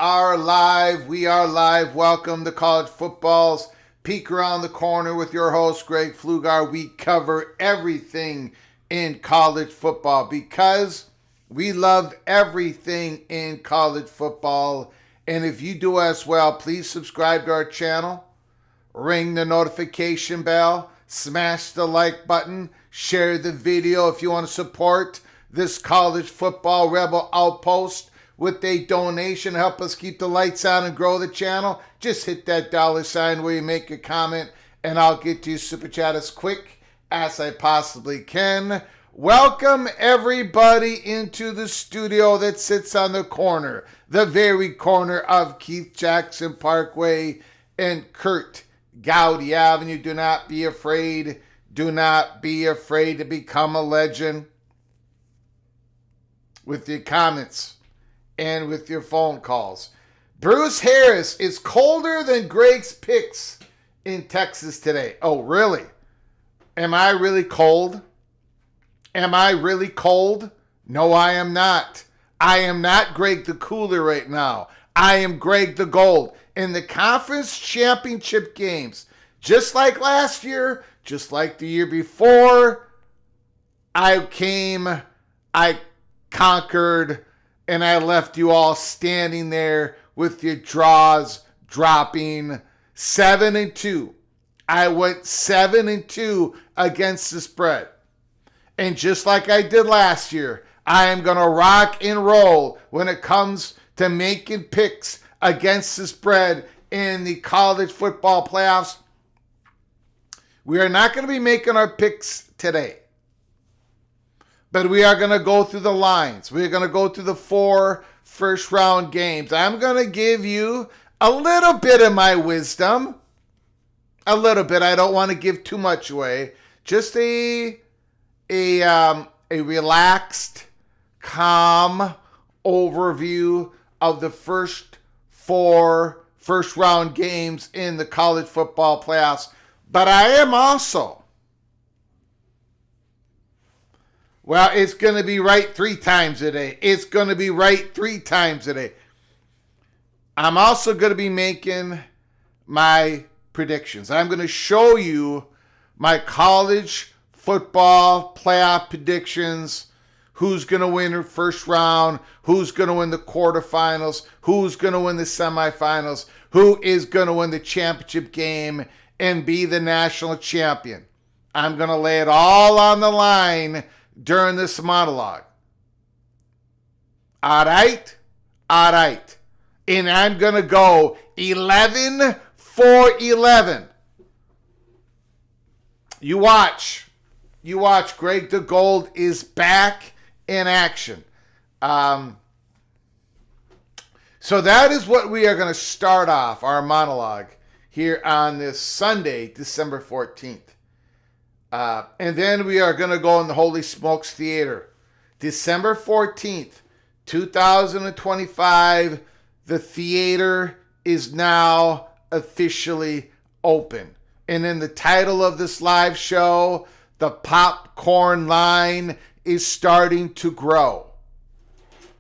are live. We are live. Welcome to College Football's Peek Around the Corner with your host, Greg Pflugar. We cover everything in college football because we love everything in college football. And if you do as well, please subscribe to our channel, ring the notification bell, smash the like button, share the video if you want to support this college football rebel outpost with a donation. Help us keep the lights on and grow the channel. Just hit that $ where you make a comment, and I'll get to your super chat as quick as I possibly can. Welcome everybody into the studio that sits on the corner, the very corner of Keith Jackson Parkway and Kurt Gowdy Avenue. Do not be afraid. Do not be afraid to become a legend with your comments and with your phone calls. Bruce Harris is colder than Greg's picks in Texas today. Oh, really? Am I really cold? Am I really cold? No, I am not. I am not Greg the Cooler right now. I am Greg the Gold. In the conference championship games, just like last year, just like the year before, I conquered, and I left you all standing there with your draws dropping 7-2. I went 7-2 against the spread. And just like I did last year, I am going to rock and roll when it comes to making picks against the spread in the college football playoffs. We are not going to be making our picks today, but we are going to go through the lines. We're going to go through the 4 first-round games. I'm going to give you a little bit of my wisdom, a little bit. I don't want to give too much away. Just a relaxed, calm overview of the first 4 first-round games in the college football playoffs. But I am also, well, it's going to be right 3 times a day. It's going to be right 3 times a day. I'm also going to be making my predictions. I'm going to show you my college football playoff predictions. Who's going to win the first round? Who's going to win the quarterfinals? Who's going to win the semifinals? Who is going to win the championship game and be the national champion? I'm going to lay it all on the line during this monologue. All right? All right. And I'm going to go 11 for 11. You watch. You watch. Greg the Gold is back in action. So that is what we are going to start off our monologue here on this Sunday, December 14th. And then we are going to go in the Holy Smokes Theater. December 14th, 2025, the theater is now officially open. And in the title of this live show, the popcorn line is starting to grow.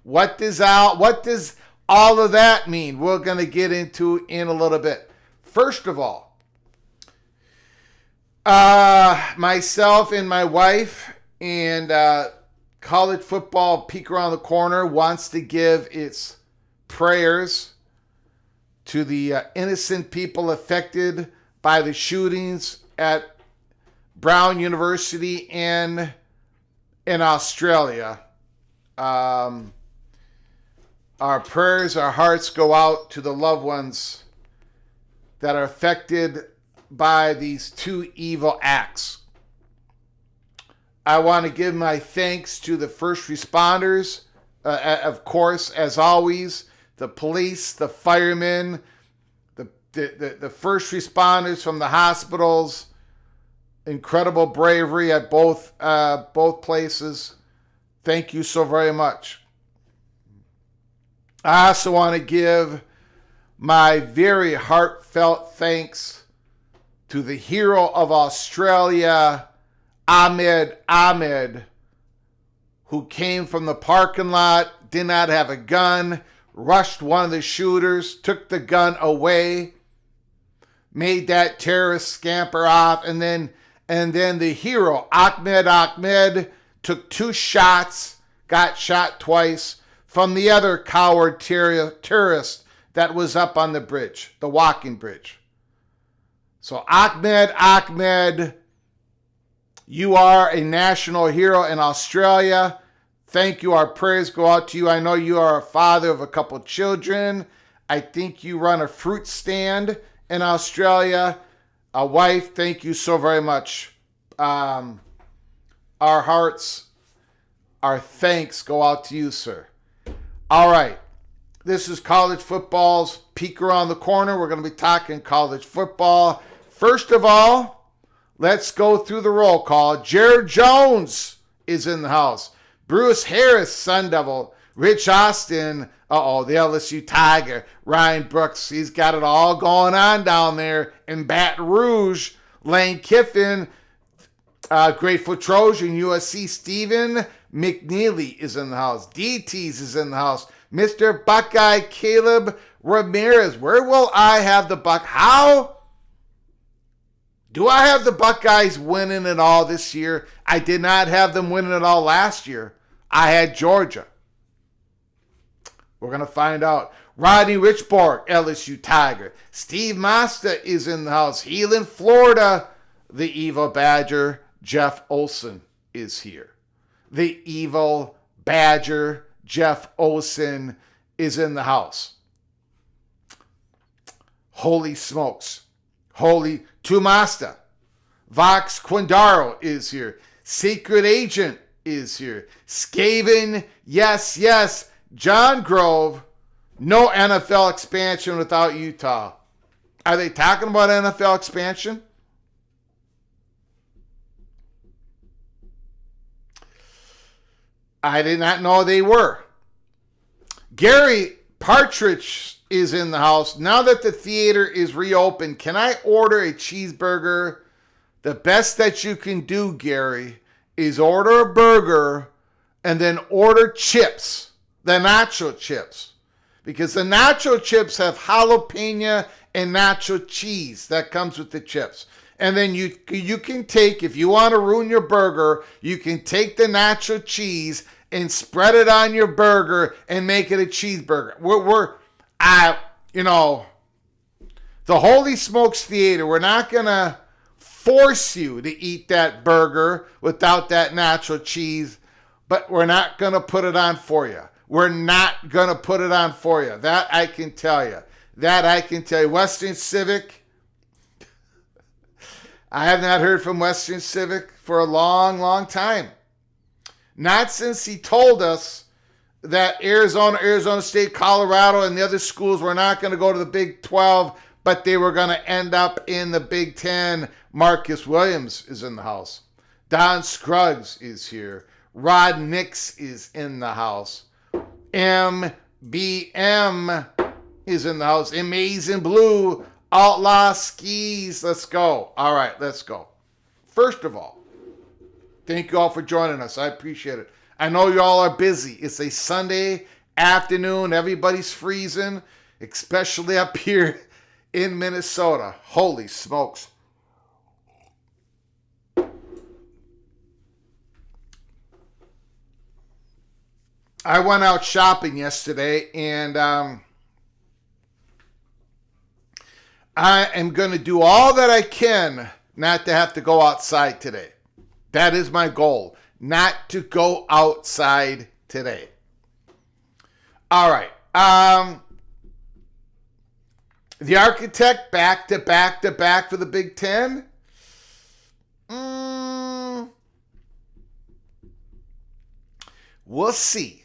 What does all of that mean? We're going to get into in a little bit. First of all, myself and my wife and college football peek around the corner wants to give its prayers to the innocent people affected by the shootings at Brown University in Australia. Our prayers, our hearts go out to the loved ones that are affected by these 2 evil acts. I want to give my thanks to the first responders, of course, as always, the police, the firemen, the first responders from the hospitals. Incredible bravery at both places. Thank you so very much. I also want to give my very heartfelt thanks to the hero of Australia, Ahmed, who came from the parking lot, did not have a gun, rushed one of the shooters, took the gun away, made that terrorist scamper off, and then the hero, Ahmed, took 2 shots, got shot twice, from the other coward terrorist that was up on the bridge, the walking bridge. So Ahmed, you are a national hero in Australia. Thank you. Our prayers go out to you. I know you are a father of a couple children. I think you run a fruit stand in Australia. A wife, thank you so very much. Our hearts, our thanks go out to you, sir. All right. This is college football's peek around the corner. We're going to be talking college football. First of all, let's go through the roll call. Jared Jones is in the house. Bruce Harris, Sun Devil. Rich Austin, the LSU Tiger. Ryan Brooks, he's got it all going on down there in Baton Rouge. Lane Kiffin, Grateful Trojan, USC. Stephen McNeely is in the house. DTs is in the house. Mr. Buckeye Caleb Ramirez. Where will I have the How do I have the Buckeyes winning it all this year? I did not have them winning it all last year. I had Georgia. We're going to find out. Rodney Richborg, LSU Tiger. Steve Masta is in the house. Heelan, Florida. The evil Badger, Jeff Olson, is here. The evil Badger, Jeff Olson, is in the house. Holy smokes. Holy Tumasta. Vox Quindaro is here. Secret Agent is here. Skaven, yes. John Grove, no NFL expansion without Utah. Are they talking about NFL expansion? I did not know they were. Gary Partridge is in the house. Now that the theater is reopened, can I order a cheeseburger? The best that you can do, Gary, is order a burger and then order chips, the nacho chips. Because the nacho chips have jalapeno and nacho cheese that comes with the chips. And then you can take, if you want to ruin your burger, you can take the nacho cheese and spread it on your burger and make it a cheeseburger. The Holy Smokes Theater, we're not going to force you to eat that burger without that nacho cheese, but we're not going to put it on for you. We're not going to put it on for you. That I can tell you. Western Civic, I have not heard from Western Civic for a long, long time. Not since he told us that Arizona State, Colorado, and the other schools were not going to go to the Big 12, but they were going to end up in the Big 10. Marcus Williams is in the house. Don Scruggs is here. Rod Nix is in the house. MBM is in the house. Amazing Blue, Outlaw Skis. Let's go. All right, let's go. First of all, thank you all for joining us. I appreciate it. I know you all are busy. It's a Sunday afternoon. Everybody's freezing, especially up here in Minnesota. Holy smokes. I went out shopping yesterday, and I am going to do all that I can not to have to go outside today. That is my goal, not to go outside today. All right. The Architect back to back for the Big Ten. We'll see.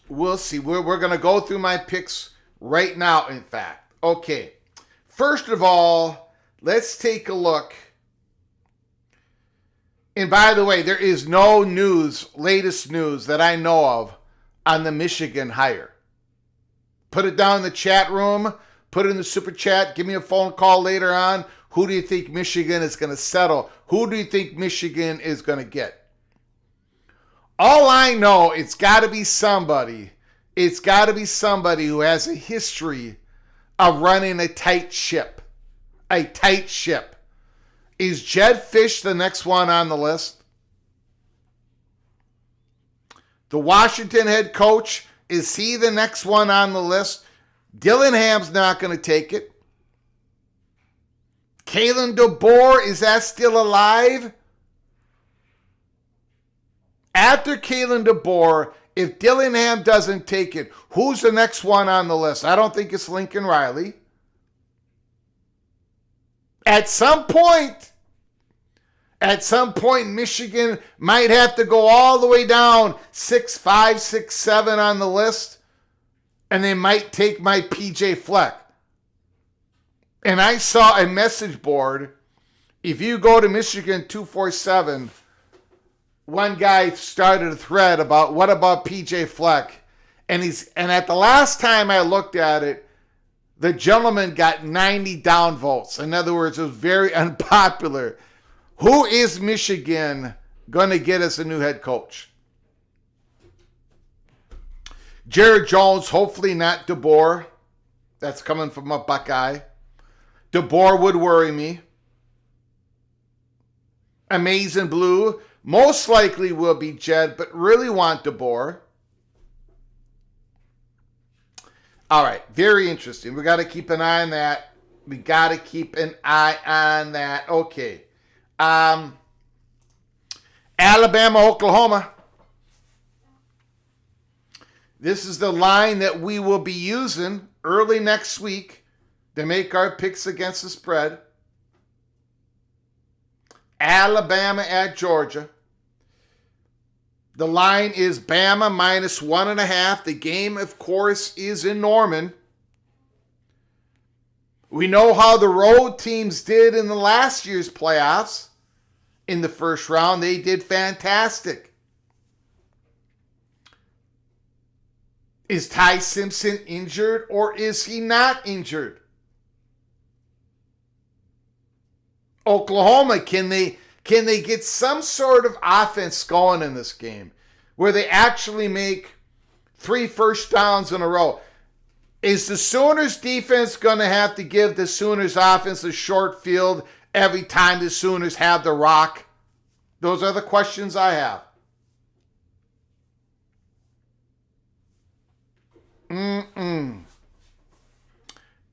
We'll see. We're going to go through my picks right now, in fact. Okay. First of all, let's take a look. And by the way, there is no latest news that I know of on the Michigan hire. Put it down in the chat room. Put it in the super chat. Give me a phone call later on. Who do you think Michigan is going to settle? Who do you think Michigan is going to get? All I know, it's got to be somebody. It's got to be somebody who has a history of running a tight ship. A tight ship. Is Jed Fish the next one on the list? The Washington head coach, is he the next one on the list? Dillingham's not going to take it. Kalen DeBoer, is that still alive? After Kalen DeBoer, if Dillingham doesn't take it, who's the next one on the list? I don't think it's Lincoln Riley. At some point, Michigan might have to go all the way down 6, 5, 6, 7 on the list, and they might take my PJ Fleck. And I saw a message board. If you go to Michigan 247, one guy started a thread about what about PJ Fleck, and at the last time I looked at it, the gentleman got 90 downvotes. In other words, it was very unpopular. Who is Michigan going to get as a new head coach? Jared Jones, hopefully not DeBoer. That's coming from a Buckeye. DeBoer would worry me. Amazing Blue, most likely will be Jed, but really want DeBoer. All right, very interesting. We got to keep an eye on that. Okay. Alabama, Oklahoma. This is the line that we will be using early next week to make our picks against the spread. Alabama at Georgia. The line is Bama -1.5. The game, of course, is in Norman. We know how the road teams did in the last year's playoffs. In the first round, they did fantastic. Is Ty Simpson injured or is he not injured? Oklahoma, can they get some sort of offense going in this game where they actually make 3 first downs in a row? Is the Sooners defense going to have to give the Sooners offense a short field every time the Sooners have the rock? Those are the questions I have.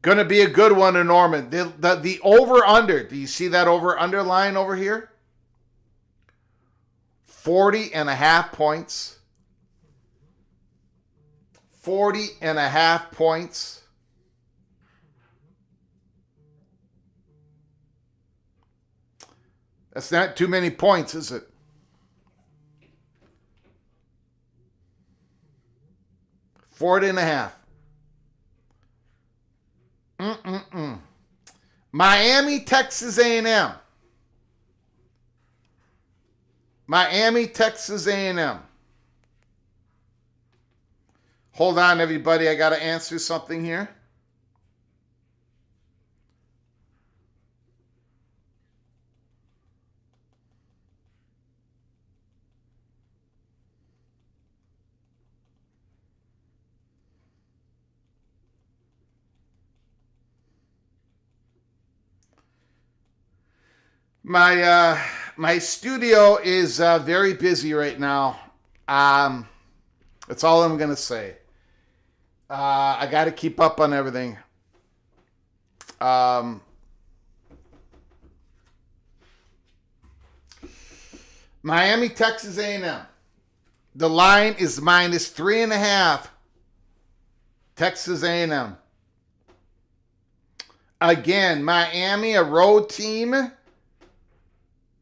Going to be a good one in Norman. The over-under, do you see that over-under line over here? 40.5 points. 40.5 points. That's not too many points, is it? $40.5. Miami, Texas A&M. Miami, Texas A&M. Hold on, everybody. I got to answer something here. My studio is very busy right now. That's all I'm going to say. I got to keep up on everything. Miami, Texas A&M. The line is -3.5. Texas A&M. Again, Miami, a road team.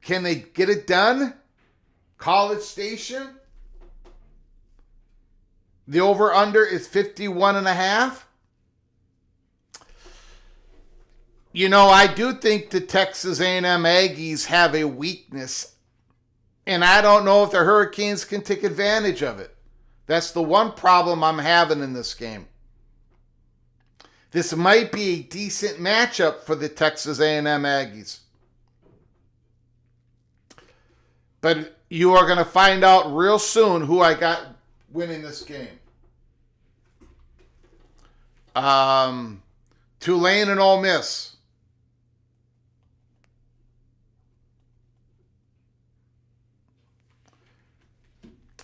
Can they get it done? College Station. The over-under is 51.5. You know, I do think the Texas A&M Aggies have a weakness, and I don't know if the Hurricanes can take advantage of it. That's the one problem I'm having in this game. This might be a decent matchup for the Texas A&M Aggies. But you are going to find out real soon who I got winning this game. Tulane and Ole Miss.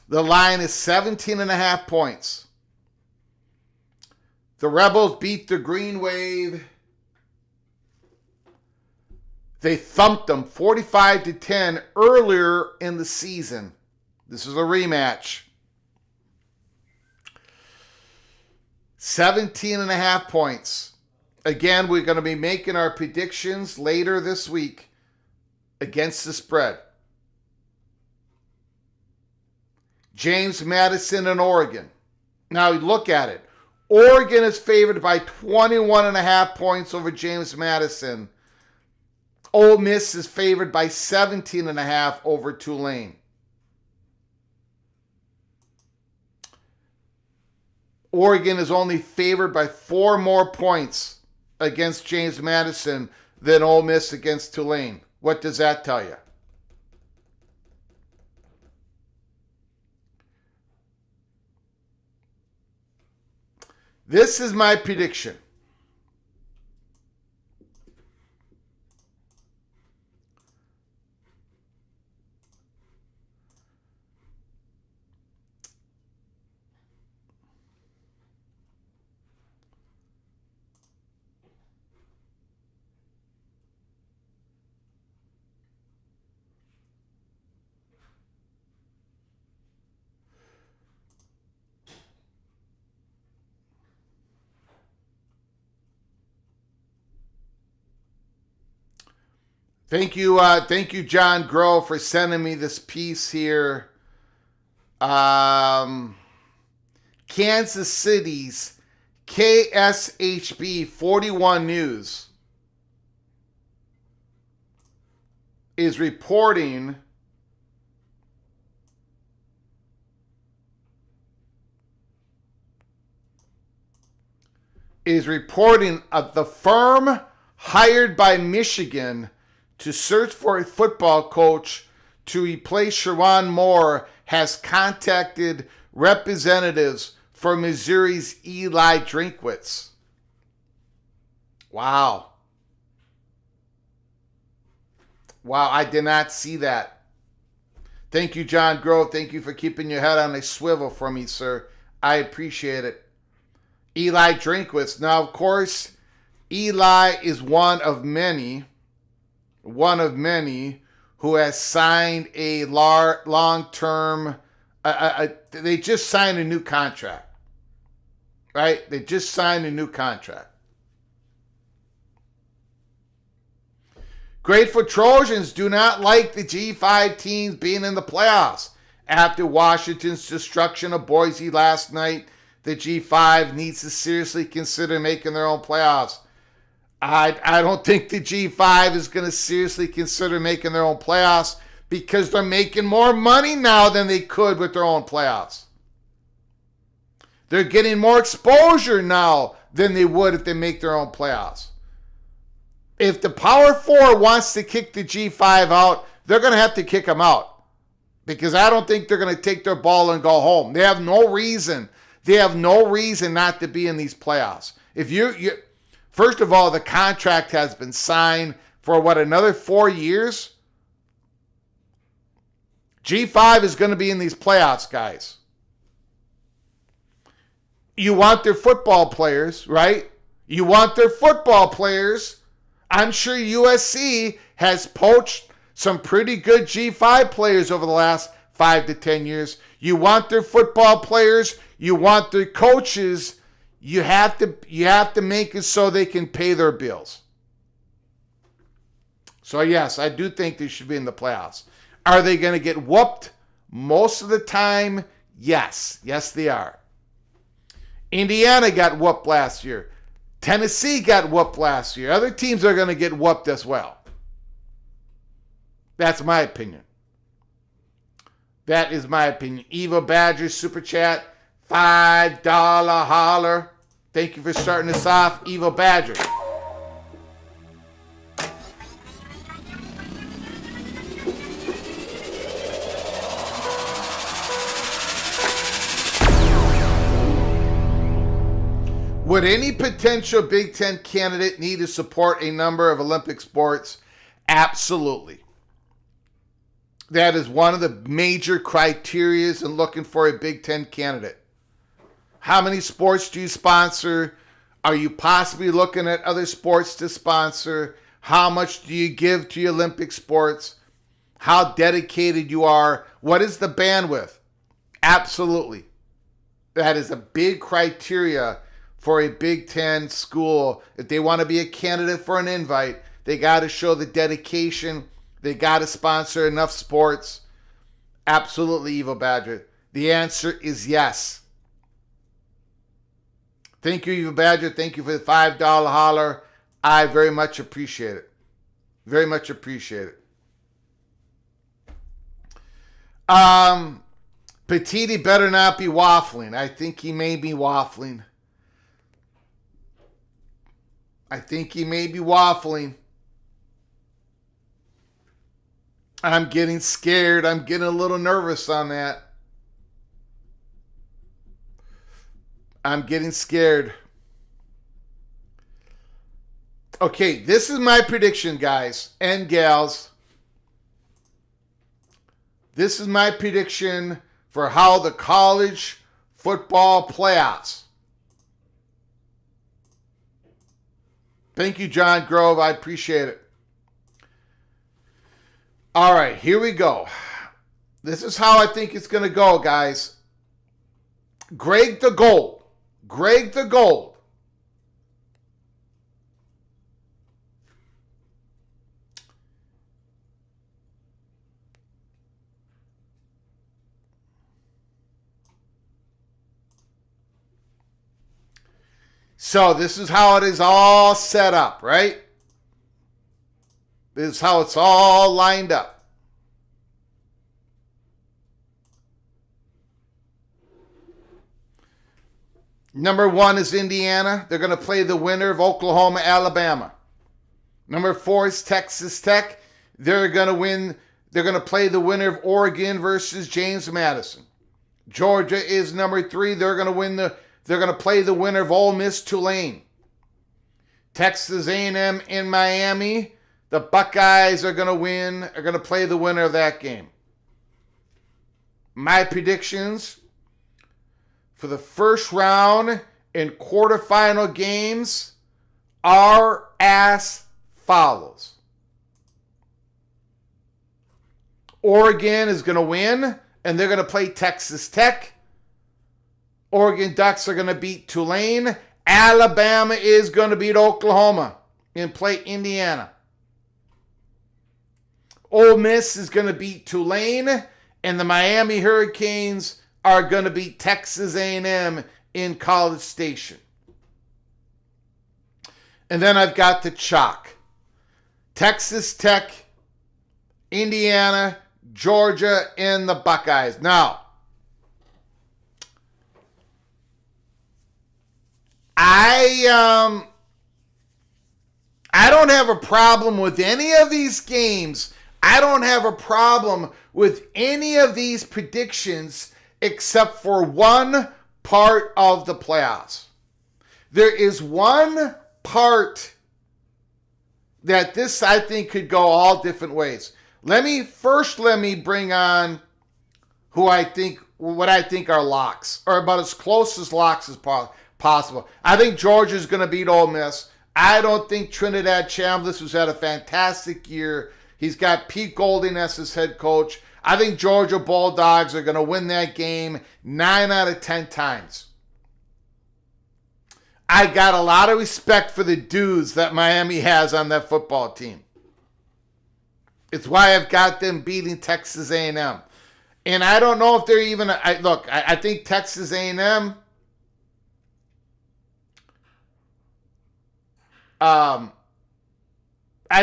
The line is 17.5 points. The Rebels beat the Green Wave. They thumped them 45-10 earlier in the season. This is a rematch. 17.5 points. Again, we're going to be making our predictions later this week against the spread. James Madison and Oregon. Now look at it. Oregon is favored by 21.5 points over James Madison. Ole Miss is favored by 17.5 over Tulane. Oregon is only favored by 4 more points against James Madison than Ole Miss against Tulane. What does that tell you? This is my prediction. Thank you, John Groh, for sending me this piece here. Kansas City's KSHB 41 News is reporting of the firm hired by Michigan to search for a football coach to replace Sherrone Moore has contacted representatives for Missouri's Eli Drinkwitz. Wow, I did not see that. Thank you, John Grove. Thank you for keeping your head on a swivel for me, sir. I appreciate it. Eli Drinkwitz. Now, of course, Eli is one of many who has signed a long-term, they just signed a new contract, right? They just signed a new contract. Grateful Trojans do not like the G5 teams being in the playoffs. After Washington's destruction of Boise last night, the G5 needs to seriously consider making their own playoffs. I don't think the G5 is going to seriously consider making their own playoffs because they're making more money now than they could with their own playoffs. They're getting more exposure now than they would if they make their own playoffs. If the Power 4 wants to kick the G5 out, they're going to have to kick them out because I don't think they're going to take their ball and go home. They have no reason. They have no reason not to be in these playoffs. If you first of all, the contract has been signed for another 4 years? G5 is going to be in these playoffs, guys. You want their football players, right? You want their football players. I'm sure USC has poached some pretty good G5 players over the last 5 to 10 years. You want their football players. You want their coaches. You have to make it so they can pay their bills. So yes, I do think they should be in the playoffs. Are they going to get whooped most of the time? Yes. Yes, they are. Indiana got whooped last year. Tennessee got whooped last year. Other teams are going to get whooped as well. That's my opinion. That is my opinion. Eva Badger Super Chat. $5 holler. Thank you for starting us off, Eva Badger. Would any potential Big Ten candidate need to support a number of Olympic sports? Absolutely. That is one of the major criteria in looking for a Big Ten candidate. How many sports do you sponsor? Are you possibly looking at other sports to sponsor? How much do you give to your Olympic sports? How dedicated you are? What is the bandwidth? Absolutely. That is a big criteria for a Big Ten school. If they want to be a candidate for an invite, they got to show the dedication. They got to sponsor enough sports. Absolutely, Eva Badger. The answer is yes. Thank you, Eva Badger. Thank you for the $5 holler. I very much appreciate it. Very much appreciate it. Petiti better not be waffling. I think he may be waffling. I'm getting scared. I'm getting a little nervous on that. I'm getting scared. Okay, this is my prediction, guys and gals. This is my prediction for how the college football playoffs. Thank you, John Grove. I appreciate it. All right, here we go. This is how I think it's going to go, guys. Greg the Gold. So this is how it is all set up, right? This is how it's all lined up. Number 1 is Indiana. They're going to play the winner of Oklahoma, Alabama. Number 4 is Texas Tech. They're going to play the winner of Oregon versus James Madison. Georgia is number 3. They're going to play the winner of Ole Miss, Tulane. Texas A&M in Miami. The Buckeyes are going to play the winner of that game. My predictions for the first round and quarterfinal games are as follows. Oregon is going to win, and they're going to play Texas Tech. Oregon Ducks are going to beat Tulane. Alabama is going to beat Oklahoma and play Indiana. Ole Miss is going to beat Tulane, and the Miami Hurricanes are going to beat Texas A&M in College Station. And then I've got the chalk. Texas Tech, Indiana, Georgia, and the Buckeyes. Now, I don't have a problem with any of these games. I don't have a problem with any of these predictions except for one part of the playoffs. There is one part that this, I think, could go all different ways. Let me bring on what I think are locks, or about as close as locks as possible. I think Georgia's going to beat Ole Miss. I don't think Trinidad Chambliss, who's had a fantastic year, he's got Pete Golding as his head coach. I think Georgia Bulldogs are going to win that game 9 out of 10 times. I got a lot of respect for the dudes that Miami has on that football team. It's why I've got them beating Texas A&M. And I don't know if they're even... I think Texas A&M... I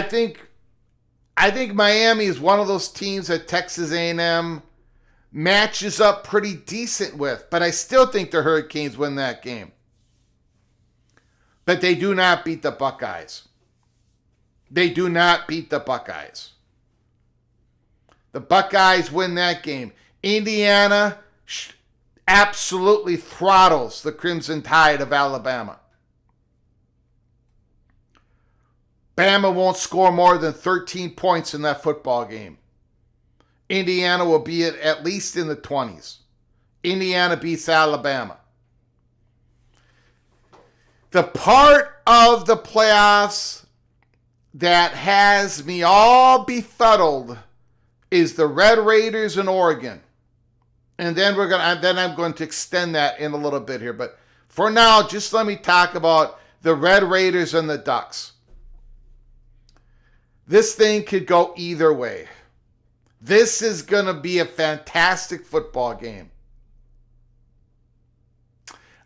think Miami is one of those teams that Texas A&M matches up pretty decent with, but I still think the Hurricanes win that game. But they do not beat the Buckeyes. They do not beat the Buckeyes. The Buckeyes win that game. Indiana absolutely throttles the Crimson Tide of Alabama. Bama won't score more than 13 points in that football game. Indiana will be at least in the 20s. Indiana beats Alabama. The part of the playoffs that has me all befuddled is the Red Raiders in Oregon. And then I'm going to extend that in a little bit here. But for now, just let me talk about the Red Raiders and the Ducks. This thing could go either way. This is going to be a fantastic football game.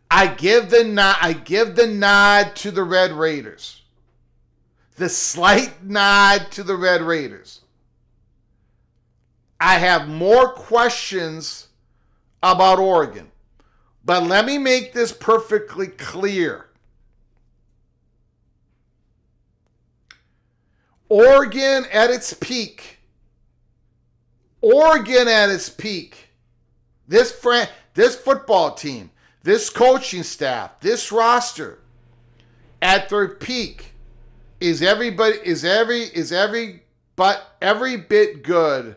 I give the nod to the Red Raiders. The slight nod to the Red Raiders. I have more questions about Oregon. But let me make this perfectly clear. Oregon at its peak. This football team, this coaching staff, this roster, at their peak, is every bit good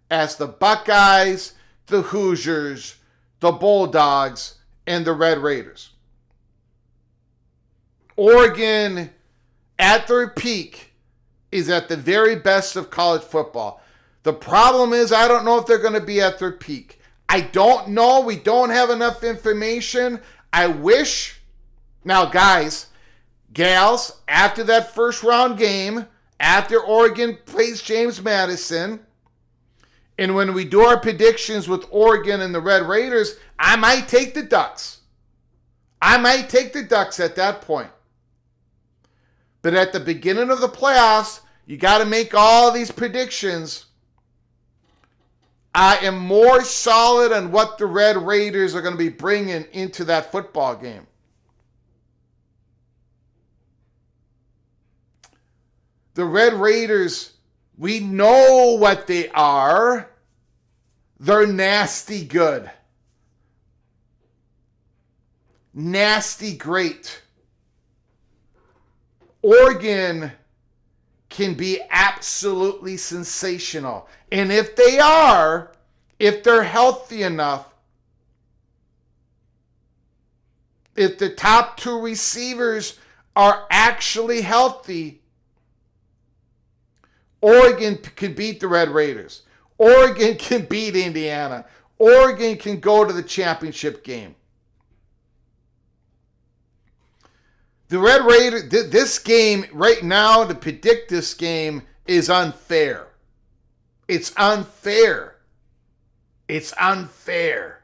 as the Buckeyes, the Hoosiers, the Bulldogs, and the Red Raiders. Oregon at their peak is at the very best of college football. The problem is I don't know if they're going to be at their peak. I don't know. We don't have enough information. I wish. Now, guys, gals, after that first round game, after Oregon plays James Madison, and when we do our predictions with Oregon and the Red Raiders, I might take the Ducks. I might take the Ducks at that point. But at the beginning of the playoffs, you got to make all these predictions. I am more solid on what the Red Raiders are going to be bringing into that football game. The Red Raiders, we know what they are. They're nasty good. Nasty great. Oregon can be absolutely sensational. And if they are, if they're healthy enough, if the top two receivers are actually healthy, Oregon can beat the Red Raiders. Oregon can beat Indiana. Oregon can go to the championship game. The Red Raiders, this game right now, to predict this game is unfair. It's unfair. It's unfair.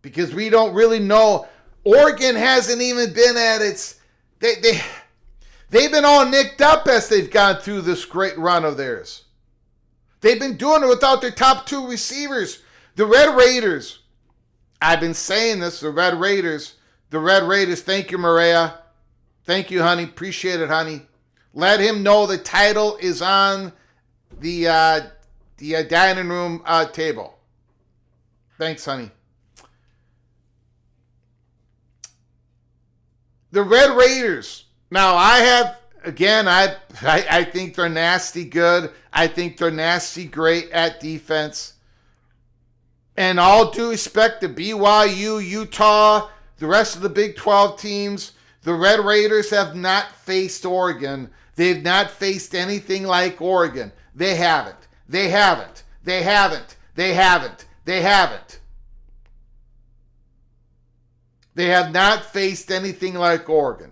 Because we don't really know. Oregon hasn't even been at its... They've been all nicked up as they've gone through this great run of theirs. They've been doing it without their top two receivers. The Red Raiders... I've been saying this, the Red Raiders, thank you, Maria. Thank you, honey. Appreciate it, honey. Let him know the title is on the dining room table. Thanks, honey. The Red Raiders. Now, I think they're nasty good. I think they're nasty great at defense. And all due respect to BYU, Utah, the rest of the Big 12 teams, the Red Raiders have not faced Oregon. They've not faced anything like Oregon. They haven't. They haven't. They haven't. They haven't. They haven't. They have not faced anything like Oregon.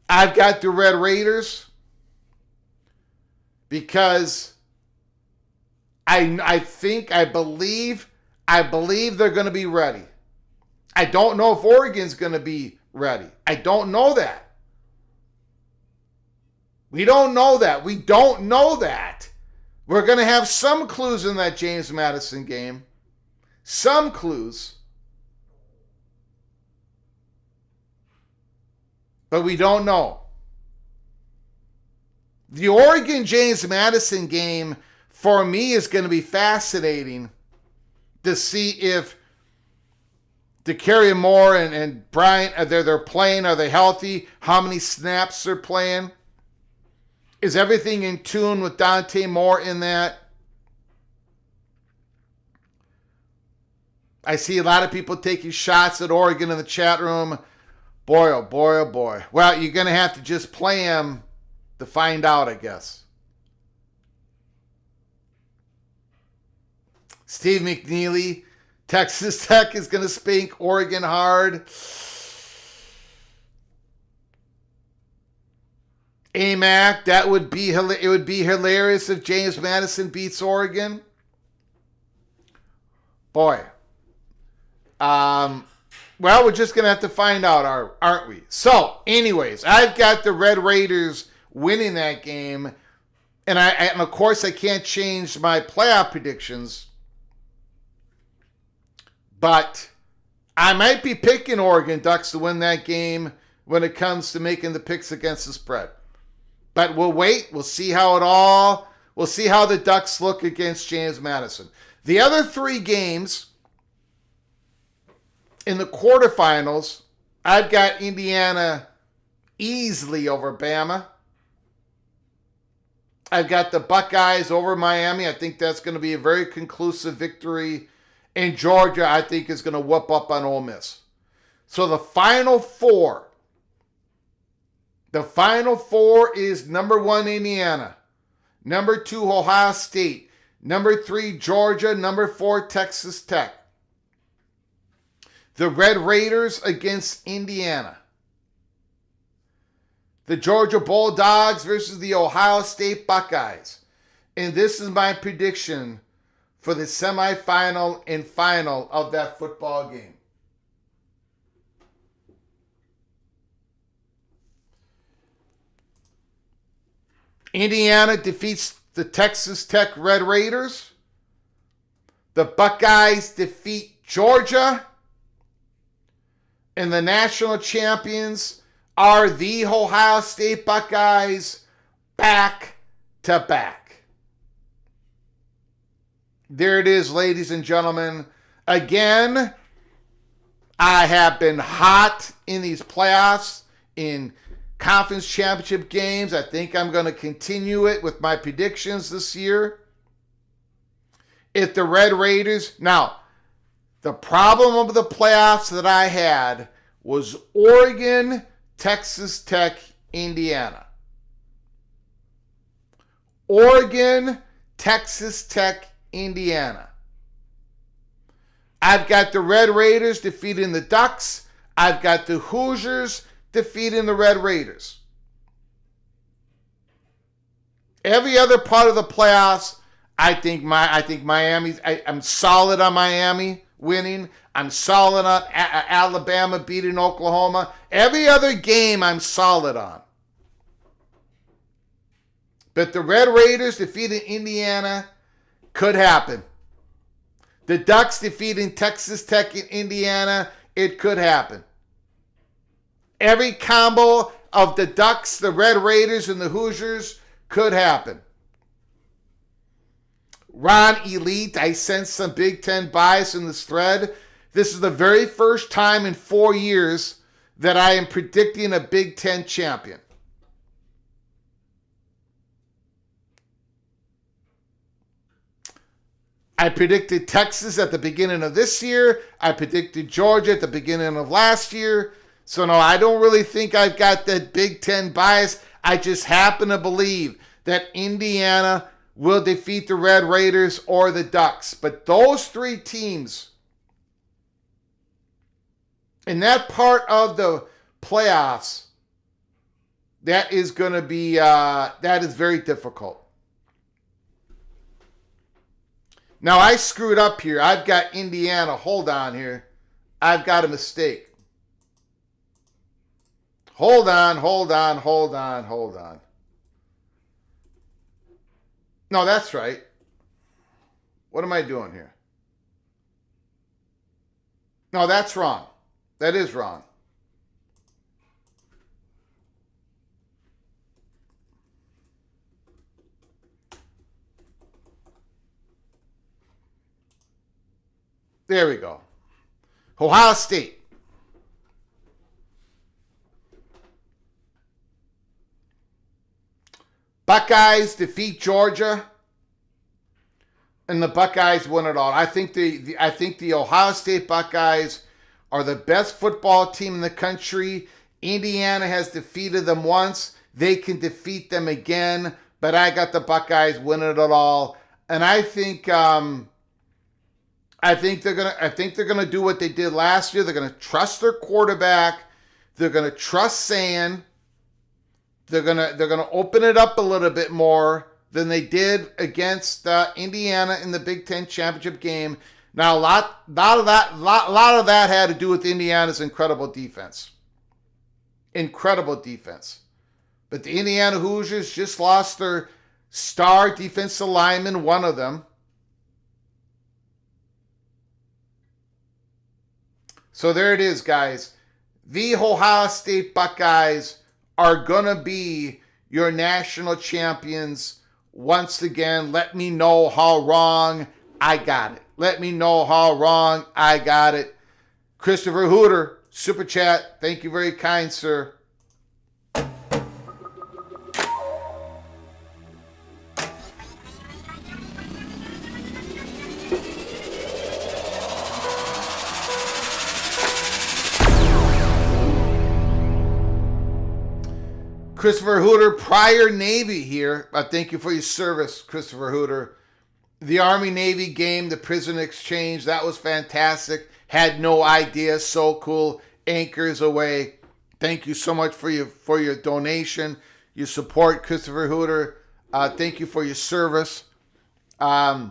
I've got the Red Raiders because I believe they're going to be ready. I don't know if Oregon's going to be ready. I don't know that. We don't know that. We don't know that. We're going to have some clues in that James Madison game. Some clues. But we don't know. The Oregon James Madison game, for me, is going to be fascinating to see if DeCarry Moore and Bryant, they're playing. Are they healthy? How many snaps they're playing? Is everything in tune with Dante Moore in that? I see a lot of people taking shots at Oregon in the chat room. Boy, oh boy, oh boy. Well, you're going to have to just play them to find out, I guess. Steve McNeely, Texas Tech is going to spank Oregon hard. AMAC, it would be hilarious if James Madison beats Oregon. Boy. Well, we're just going to have to find out, aren't we? So, anyways, I've got the Red Raiders winning that game. And of course, I can't change my playoff predictions. But I might be picking Oregon Ducks to win that game when it comes to making the picks against the spread. But we'll wait. We'll see how the Ducks look against James Madison. The other three games in the quarterfinals, I've got Indiana easily over Bama. I've got the Buckeyes over Miami. I think that's going to be a very conclusive victory. And Georgia, I think, is going to whoop up on Ole Miss. So the Final Four. The Final Four is number 1, Indiana. Number 2, Ohio State. Number 3, Georgia. Number 4, Texas Tech. The Red Raiders against Indiana. The Georgia Bulldogs versus the Ohio State Buckeyes. And this is my prediction for the semifinal and final of that football game. Indiana defeats the Texas Tech Red Raiders. The Buckeyes defeat Georgia. And the national champions are the Ohio State Buckeyes back to back. There it is, ladies and gentlemen. Again, I have been hot in these playoffs, in conference championship games. I think I'm going to continue it with my predictions this year. If the Red Raiders... Now, the problem of the playoffs that I had was Oregon, Texas Tech, Indiana. Oregon, Texas Tech, Indiana. I've got the Red Raiders defeating the Ducks. I've got the Hoosiers defeating the Red Raiders. Every other part of the playoffs, I think Miami's... I'm solid on Miami winning. I'm solid on Alabama beating Oklahoma. Every other game I'm solid on. But the Red Raiders defeating Indiana could happen. The Ducks defeating Texas Tech in Indiana, it could happen. Every combo of the Ducks, the Red Raiders, and the Hoosiers could happen. Ron Elite, I sense some Big Ten bias in this thread. This is the very first time in 4 years that I am predicting a Big Ten champion. I predicted Texas at the beginning of this year. I predicted Georgia at the beginning of last year. So no, I don't really think I've got that Big Ten bias. I just happen to believe that Indiana will defeat the Red Raiders or the Ducks. But those three teams in that part of the playoffs, that is going to be, that is very difficult. Now, I screwed up here. I've got Indiana. Hold on here. I've got a mistake. Hold on. No, that's right. What am I doing here? No, that's wrong. That is wrong. There we go. Ohio State. Buckeyes defeat Georgia, and the Buckeyes win it all. I think the Ohio State Buckeyes are the best football team in the country. Indiana has defeated them once. They can defeat them again, but I got the Buckeyes winning it all. And I think they're gonna do what they did last year. They're gonna trust their quarterback. They're gonna trust Sand. They're gonna open it up a little bit more than they did against Indiana in the Big Ten championship game. Now, a lot of that had to do with Indiana's incredible defense. Incredible defense. But the Indiana Hoosiers just lost their star defensive lineman, one of them. So there it is, guys. The Ohio State Buckeyes are going to be your national champions once again. Let me know how wrong I got it. Let me know how wrong I got it. Christopher Hooter, Super Chat. Thank you very kind, sir. Christopher Hooter, prior Navy here. Thank you for your service, Christopher Hooter. The Army-Navy game, the prison exchange, that was fantastic. Had no idea. So cool. Anchors away. Thank you so much for your donation, your support, Christopher Hooter. Thank you for your service. I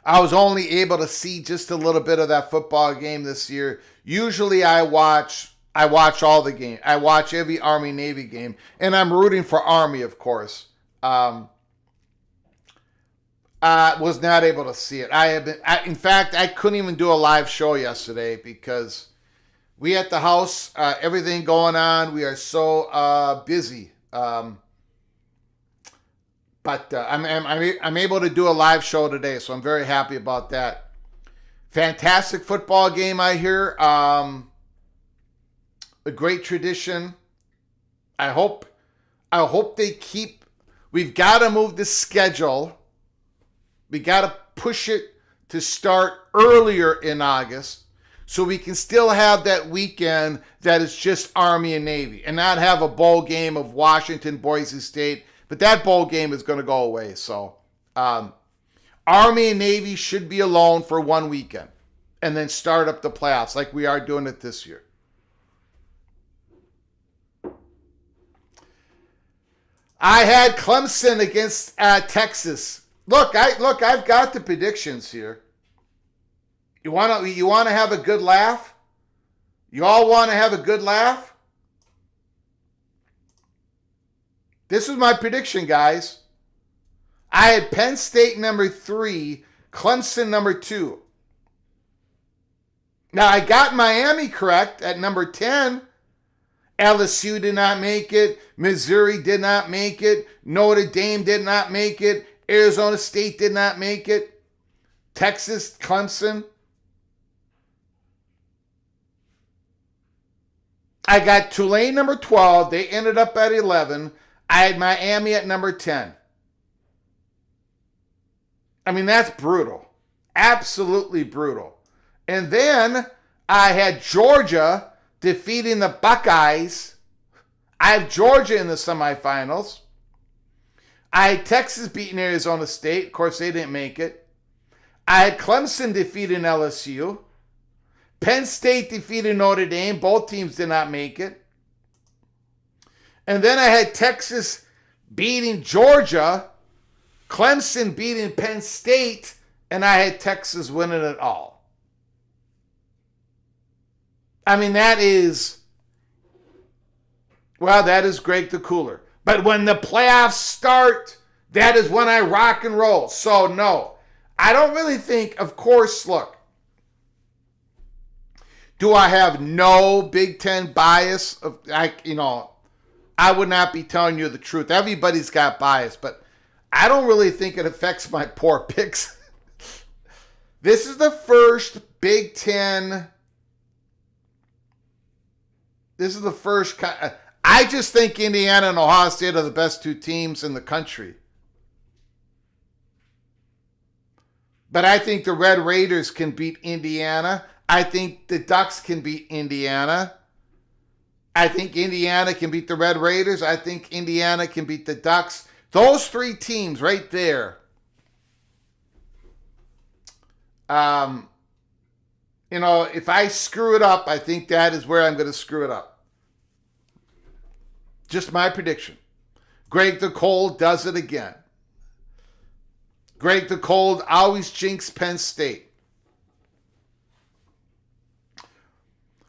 was only able to see just a little bit of that football game this year. Usually I watch all the game. I watch every Army-Navy game, and I'm rooting for Army, of course. Was not able to see it. In fact, I couldn't even do a live show yesterday because we at the house, everything going on. We are so busy. But I'm able to do a live show today, so I'm very happy about that. Fantastic football game, I hear. A great tradition. I hope they keep. We've got to move the schedule. We got to push it to start earlier in August so we can still have that weekend that is just Army and Navy and not have a bowl game of Washington, Boise State. But that bowl game is going to go away. So Army and Navy should be alone for one weekend and then start up the playoffs like we are doing it this year. I had Clemson against Texas. Look, I've got the predictions here. You want to have a good laugh? You all want to have a good laugh? This is my prediction, guys. I had Penn State number 3, Clemson number 2. Now, I got Miami correct at number 10. LSU did not make it. Missouri did not make it. Notre Dame did not make it. Arizona State did not make it. Texas, Clemson. I got Tulane number 12. They ended up at 11. I had Miami at number 10. I mean, that's brutal. Absolutely brutal. And then I had Georgia defeating the Buckeyes. I have Georgia in the semifinals. I had Texas beating Arizona State. Of course, they didn't make it. I had Clemson defeating LSU. Penn State defeated Notre Dame. Both teams did not make it. And then I had Texas beating Georgia. Clemson beating Penn State. And I had Texas winning it all. I mean, that is Greg the Cooler. But when the playoffs start, that is when I rock and roll. So, no, I don't really think, of course, look, do I have no Big Ten bias? I would not be telling you the truth. Everybody's got bias, but I don't really think it affects my poor picks. This is the first Big Ten. This is the first. I just think Indiana and Ohio State are the best two teams in the country. But I think the Red Raiders can beat Indiana. I think the Ducks can beat Indiana. I think Indiana can beat the Red Raiders. I think Indiana can beat the Ducks. Those three teams right there. If I screw it up, I think that is where I'm going to screw it up. Just my prediction. Greg the Cold does it again. Greg the Cold always jinx Penn State.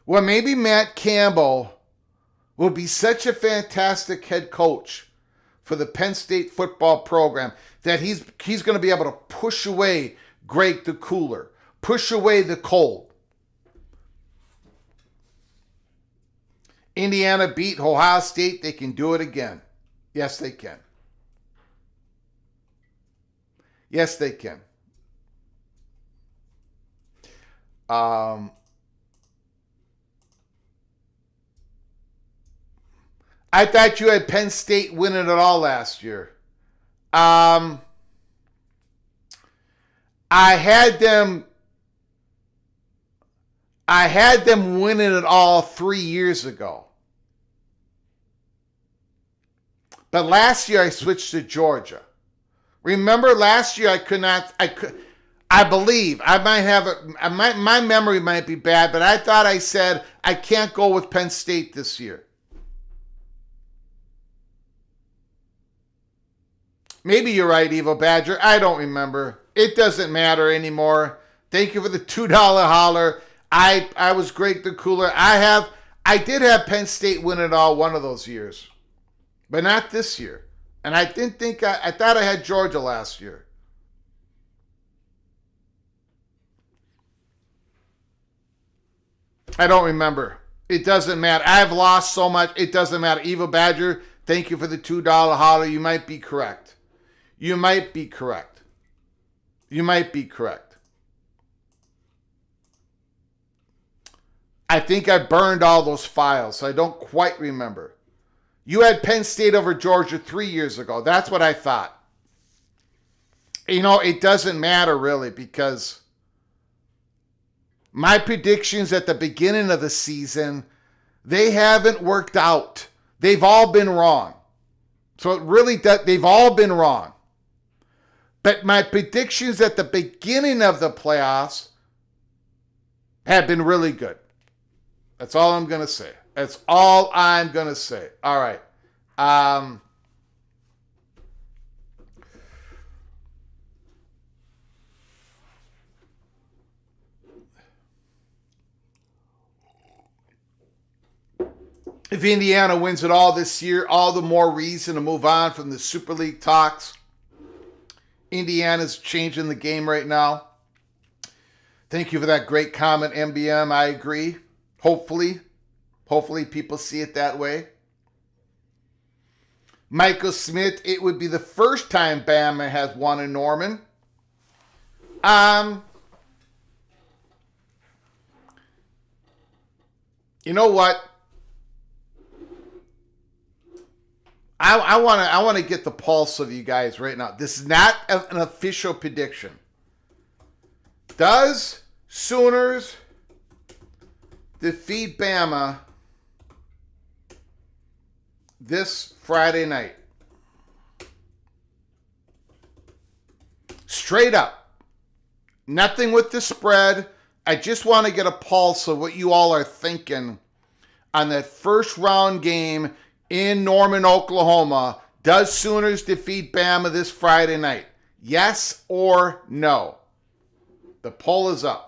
Well, maybe Matt Campbell will be such a fantastic head coach for the Penn State football program that he's going to be able to push away Greg the Cooler, push away the Cold. Indiana beat Ohio State. They can do it again. Yes, they can. Yes, they can. I thought you had Penn State winning it all last year. I had them winning it all 3 years ago. But last year I switched to Georgia. Remember last year I believe, I might have my memory might be bad, but I thought I said I can't go with Penn State this year. Maybe you're right, Evo Badger. I don't remember. It doesn't matter anymore. Thank you for the $2 holler. I was Greg the Cooler. I did have Penn State win it all one of those years, but not this year. And I didn't think I thought I had Georgia last year. I don't remember. It doesn't matter. I've lost so much. It doesn't matter. Evo Badger, thank you for the $2 holler. You might be correct. You might be correct. You might be correct. I think I burned all those files, so I don't quite remember. You had Penn State over Georgia 3 years ago. That's what I thought. You know, it doesn't matter really because my predictions at the beginning of the season, they haven't worked out. They've all been wrong. So it really does, they've all been wrong. But my predictions at the beginning of the playoffs have been really good. That's all I'm going to say. That's all I'm going to say. All right. If Indiana wins it all this year, all the more reason to move on from the Super League talks. Indiana's changing the game right now. Thank you for that great comment, MBM. I agree. Hopefully people see it that way. Michael Smith, it would be the first time Bama has won in Norman. You know what? I want to get the pulse of you guys right now. This is not an official prediction. Does Sooners defeat Bama this Friday night? Straight up. Nothing with the spread. I just want to get a pulse of what you all are thinking on that first round game in Norman, Oklahoma. Does Sooners defeat Bama this Friday night? Yes or no? The poll is up.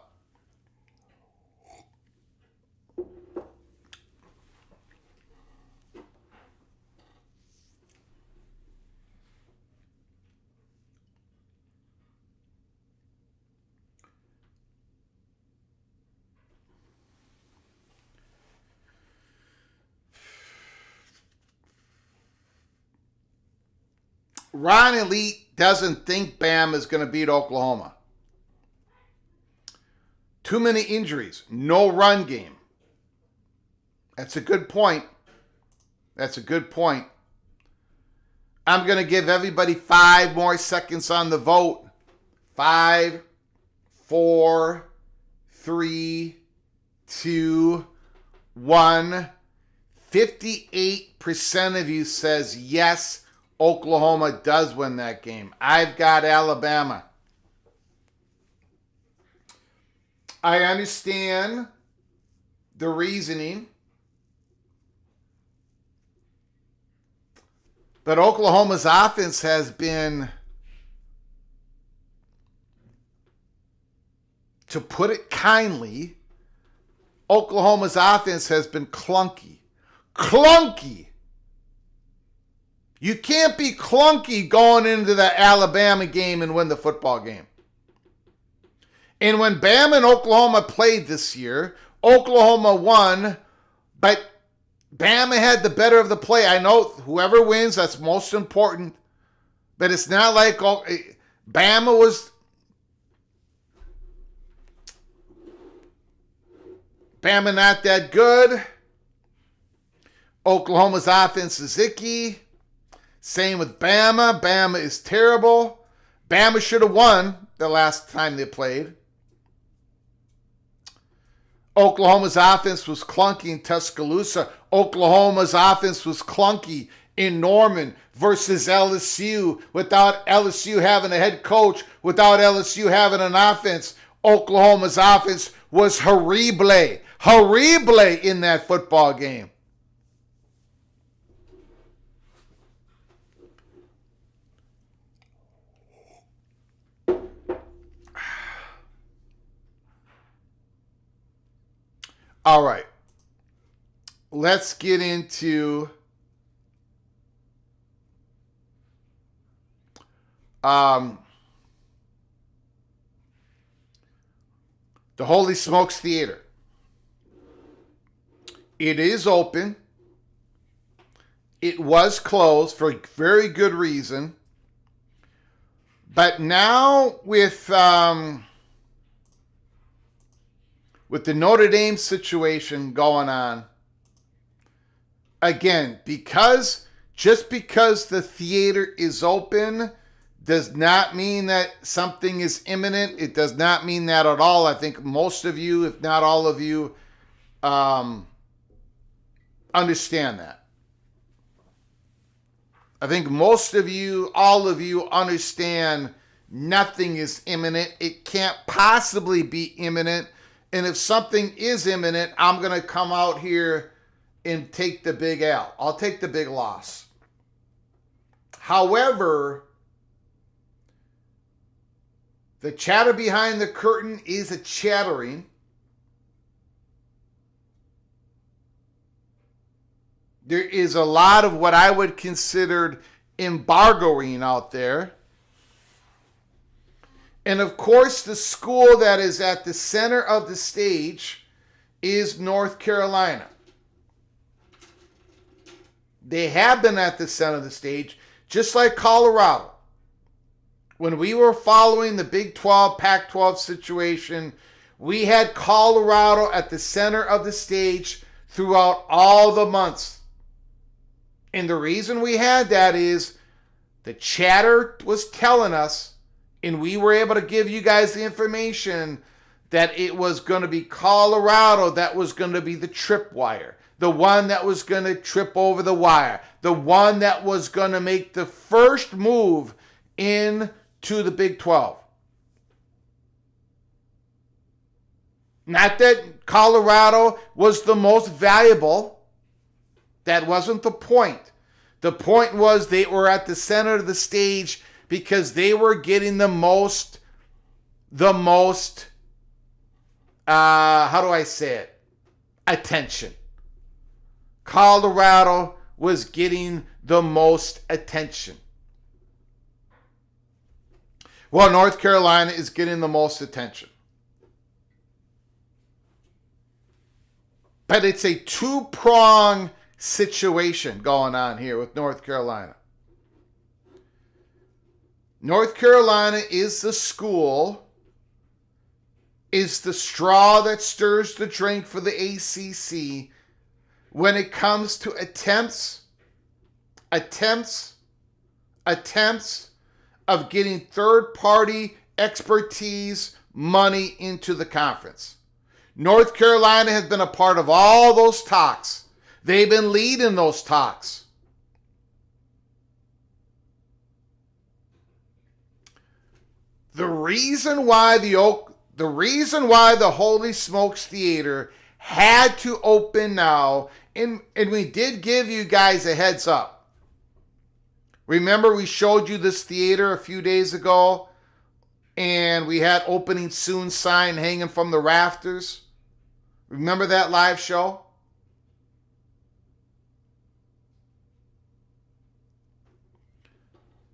Ron Elite doesn't think Bama is going to beat Oklahoma. Too many injuries. No run game. That's a good point. That's a good point. I'm going to give everybody 5 more seconds on the vote. 5, 4, 3, 2, 1. 58% of you says yes, Oklahoma does win that game. I've got Alabama. I understand the reasoning, but Oklahoma's offense has been, to put it kindly, Oklahoma's offense has been clunky. Clunky! You can't be clunky going into the Alabama game and win the football game. And when Bama and Oklahoma played this year, Oklahoma won, but Bama had the better of the play. I know whoever wins, that's most important, but it's not like Bama was... Bama not that good. Oklahoma's offense is icky. Same with Bama. Bama is terrible. Bama should have won the last time they played. Oklahoma's offense was clunky in Tuscaloosa. Oklahoma's offense was clunky in Norman versus LSU without LSU having a head coach, without LSU having an offense. Oklahoma's offense was horrible. Horrible in that football game. All right. Let's get into the Holy Smokes Theater. It is open. It was closed for a very good reason. But now with the Notre Dame situation going on, again, just because the theater is open does not mean that something is imminent. It does not mean that at all. I think most of you, if not all of you, understand that. I think most of you, all of you understand nothing is imminent. It can't possibly be imminent. And if something is imminent, I'm going to come out here and take the big L. I'll take the big loss. However, the chatter behind the curtain is a chattering. There is a lot of what I would consider embargoing out there. And of course, the school that is at the center of the stage is North Carolina. They have been at the center of the stage, just like Colorado. When we were following the Big 12, Pac-12 situation, we had Colorado at the center of the stage throughout all the months. And the reason we had that is the chatter was telling us, and we were able to give you guys the information, that it was going to be Colorado that was going to be the tripwire, the one that was going to trip over the wire, the one that was going to make the first move into the Big 12. Not that Colorado was the most valuable. That wasn't the point. The point was they were at the center of the stage because they were getting the most, how do I say it? Attention. Colorado was getting the most attention. Well, North Carolina is getting the most attention. But it's a two-pronged situation going on here with North Carolina. North Carolina is the school, is the straw that stirs the drink for the ACC when it comes to attempts of getting third-party expertise money into the conference. North Carolina has been a part of all those talks. They've been leading those talks. The reason why the Holy Smokes Theater had to open now, and we did give you guys a heads up. Remember, we showed you this theater a few days ago, and we had opening soon sign hanging from the rafters. Remember that live show?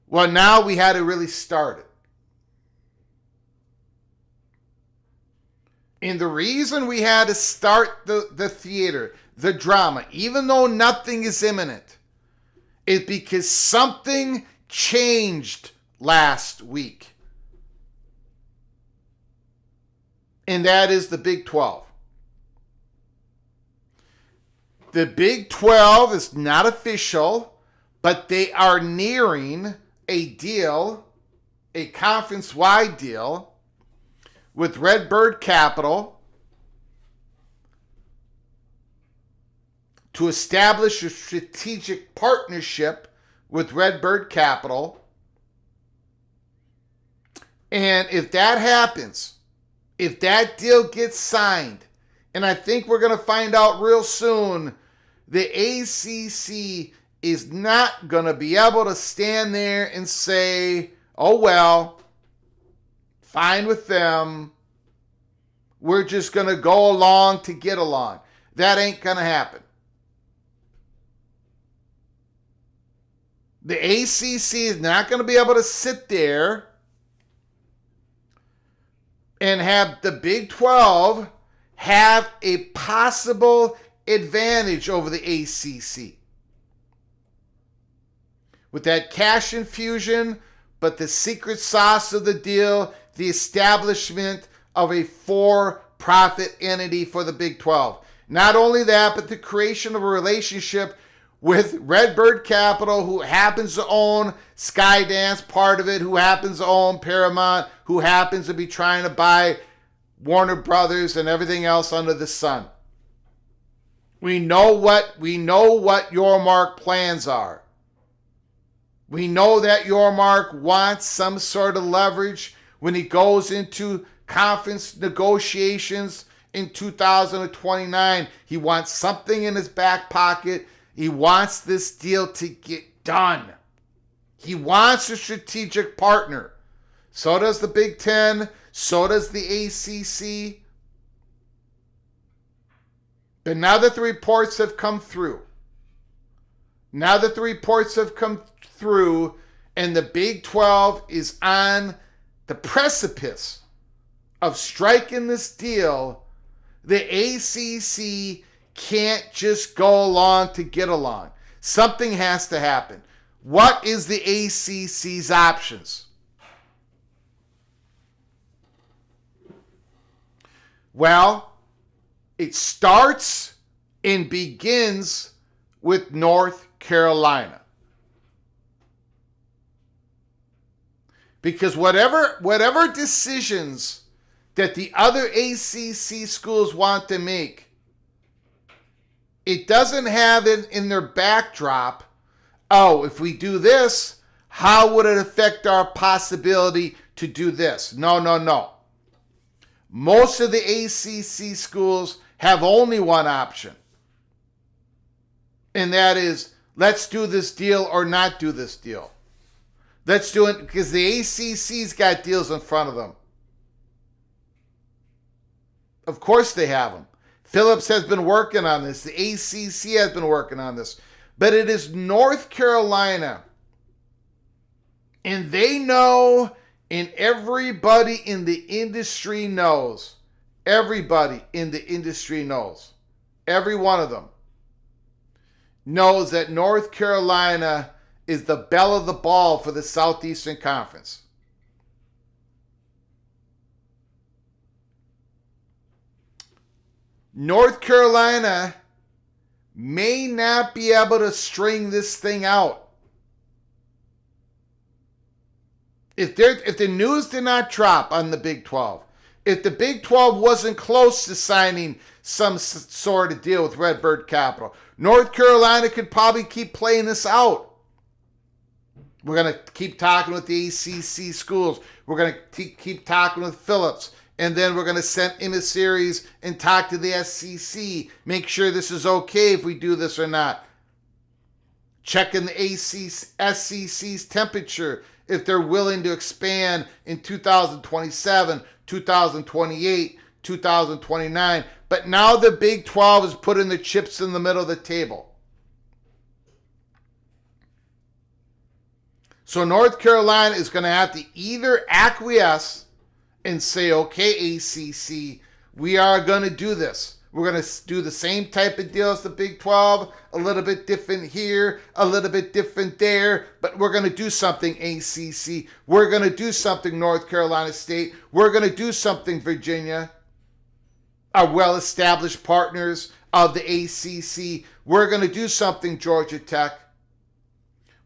Well, now we had to really start it. And the reason we had to start the theater, the drama, even though nothing is imminent, is because something changed last week. And that is the Big 12. The Big 12 is not official, but they are nearing a deal, a conference-wide deal with Redbird Capital to establish a strategic partnership with Redbird Capital. And if that happens, if that deal gets signed, and I think we're going to find out real soon, the ACC is not going to be able to stand there and say, oh, well, fine with them. We're just going to go along to get along. That ain't going to happen. The ACC is not going to be able to sit there and have the Big 12 have a possible advantage over the ACC. With that cash infusion, but the secret sauce of the deal, the establishment of a for-profit entity for the Big 12. Not only that, but the creation of a relationship with Redbird Capital, who happens to own Skydance, part of it, who happens to own Paramount, who happens to be trying to buy Warner Brothers and everything else under the sun. We know what Yormark plans are. We know that Yormark wants some sort of leverage when he goes into conference negotiations in 2029. He wants something in his back pocket. He wants this deal to get done. He wants a strategic partner. So does the Big Ten. So does the ACC. But now that the reports have come through, and the Big 12 is on the precipice of striking this deal, the ACC can't just go along to get along. Something has to happen. What is the ACC's options? Well, it starts and begins with North Carolina. Because whatever decisions that the other ACC schools want to make, it doesn't have it in their backdrop, oh, if we do this, how would it affect our possibility to do this? No. Most of the ACC schools have only one option. And that is, let's do this deal or not do this deal. Let's do it because the ACC's got deals in front of them. Of course they have them. Phillips has been working on this. The ACC has been working on this. But it is North Carolina. And they know, and everybody in the industry knows. Everybody in the industry knows. Every one of them knows that North Carolina is the belle of the ball for the Southeastern Conference. North Carolina may not be able to string this thing out. If the news did not drop on the Big 12, if the Big 12 wasn't close to signing some sort of deal with Redbird Capital, North Carolina could probably keep playing this out. We're going to keep talking with the ACC schools. We're going to keep talking with Phillips. And then we're going to send emissaries and talk to the SEC. Make sure this is okay if we do this or not. Checking the SEC's temperature if they're willing to expand in 2027, 2028, 2029. But now the Big 12 is putting the chips in the middle of the table. So North Carolina is going to have to either acquiesce and say, okay, ACC, we are going to do this. We're going to do the same type of deal as the Big 12, a little bit different here, a little bit different there, but we're going to do something, ACC. We're going to do something, North Carolina State. We're going to do something, Virginia. Our well-established partners of the ACC. We're going to do something, Georgia Tech.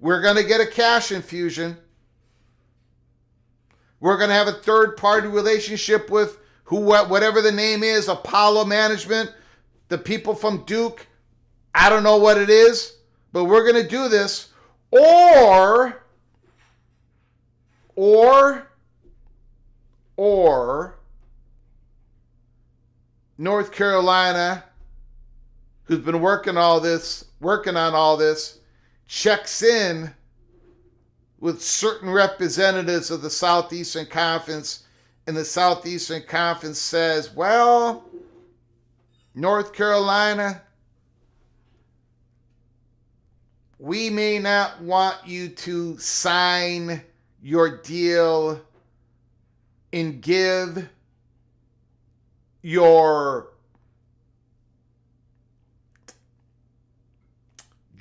We're going to get a cash infusion. We're going to have a third-party relationship with whatever the name is, Apollo Management, the people from Duke. I don't know what it is, but we're going to do this. Or North Carolina, who's been working on all this, checks in with certain representatives of the Southeastern Conference, and the Southeastern Conference says, well, North Carolina, we may not want you to sign your deal and give your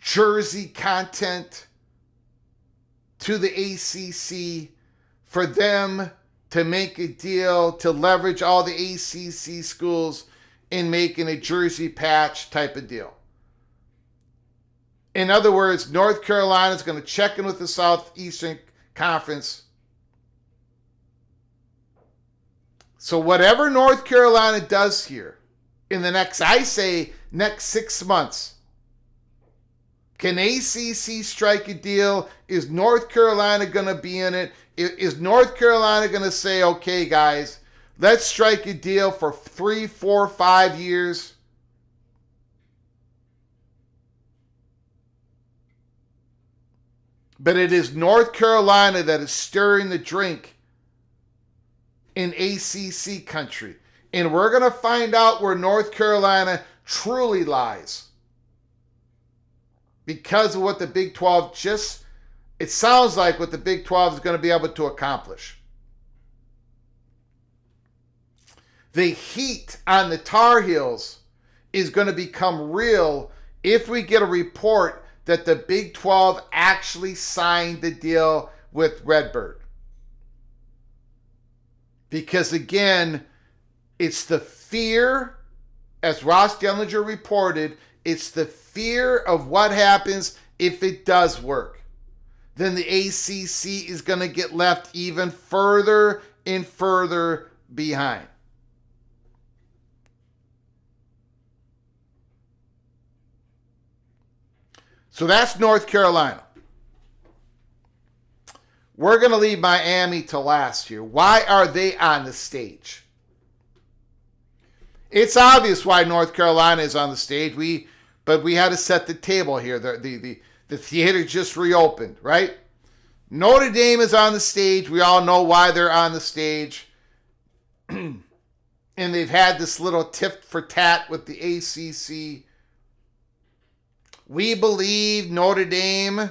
jersey content to the ACC for them to make a deal to leverage all the ACC schools in making a jersey patch type of deal. In other words, North Carolina is going to check in with the Southeastern Conference. So whatever North Carolina does here in the next 6 months, can ACC strike a deal? Is North Carolina going to be in it? Is North Carolina going to say, okay, guys, let's strike a deal for 3, 4, 5 years? But it is North Carolina that is stirring the drink in ACC country. And we're going to find out where North Carolina truly lies. Because of what the Big 12 it sounds like what the Big 12 is going to be able to accomplish. The heat on the Tar Heels is going to become real if we get a report that the Big 12 actually signed the deal with Redbird. Because again, it's the fear, as Ross Dellinger reported, it's the fear of what happens if it does work. Then the ACC is going to get left even further and further behind. So that's North Carolina. We're going to leave Miami to last here. Why are they on the stage? It's obvious why North Carolina is on the stage. But we had to set the table here. The theater just reopened, right? Notre Dame is on the stage. We all know why they're on the stage. And they've had this little tit for tat with the ACC. We believe Notre Dame,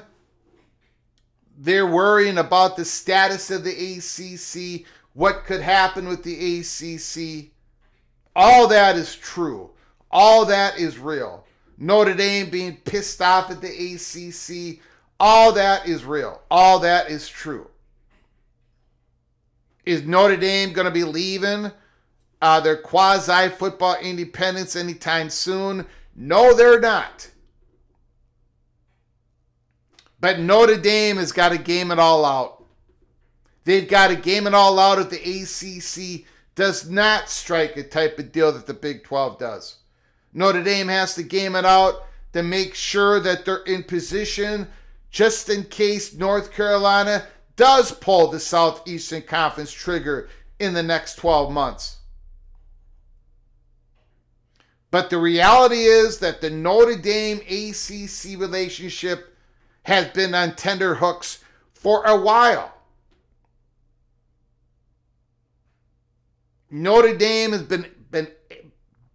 they're worrying about the status of the ACC, what could happen with the ACC. All that is true. All that is real. Notre Dame being pissed off at the ACC, all that is real. All that is true. Is Notre Dame going to be leaving their quasi-football independence anytime soon? No, they're not. But Notre Dame has got to game it all out. They've got to game it all out if the ACC does not strike a type of deal that the Big 12 does. Notre Dame has to game it out to make sure that they're in position just in case North Carolina does pull the Southeastern Conference trigger in the next 12 months. But the reality is that the Notre Dame ACC relationship has been on tender hooks for a while. Notre Dame has been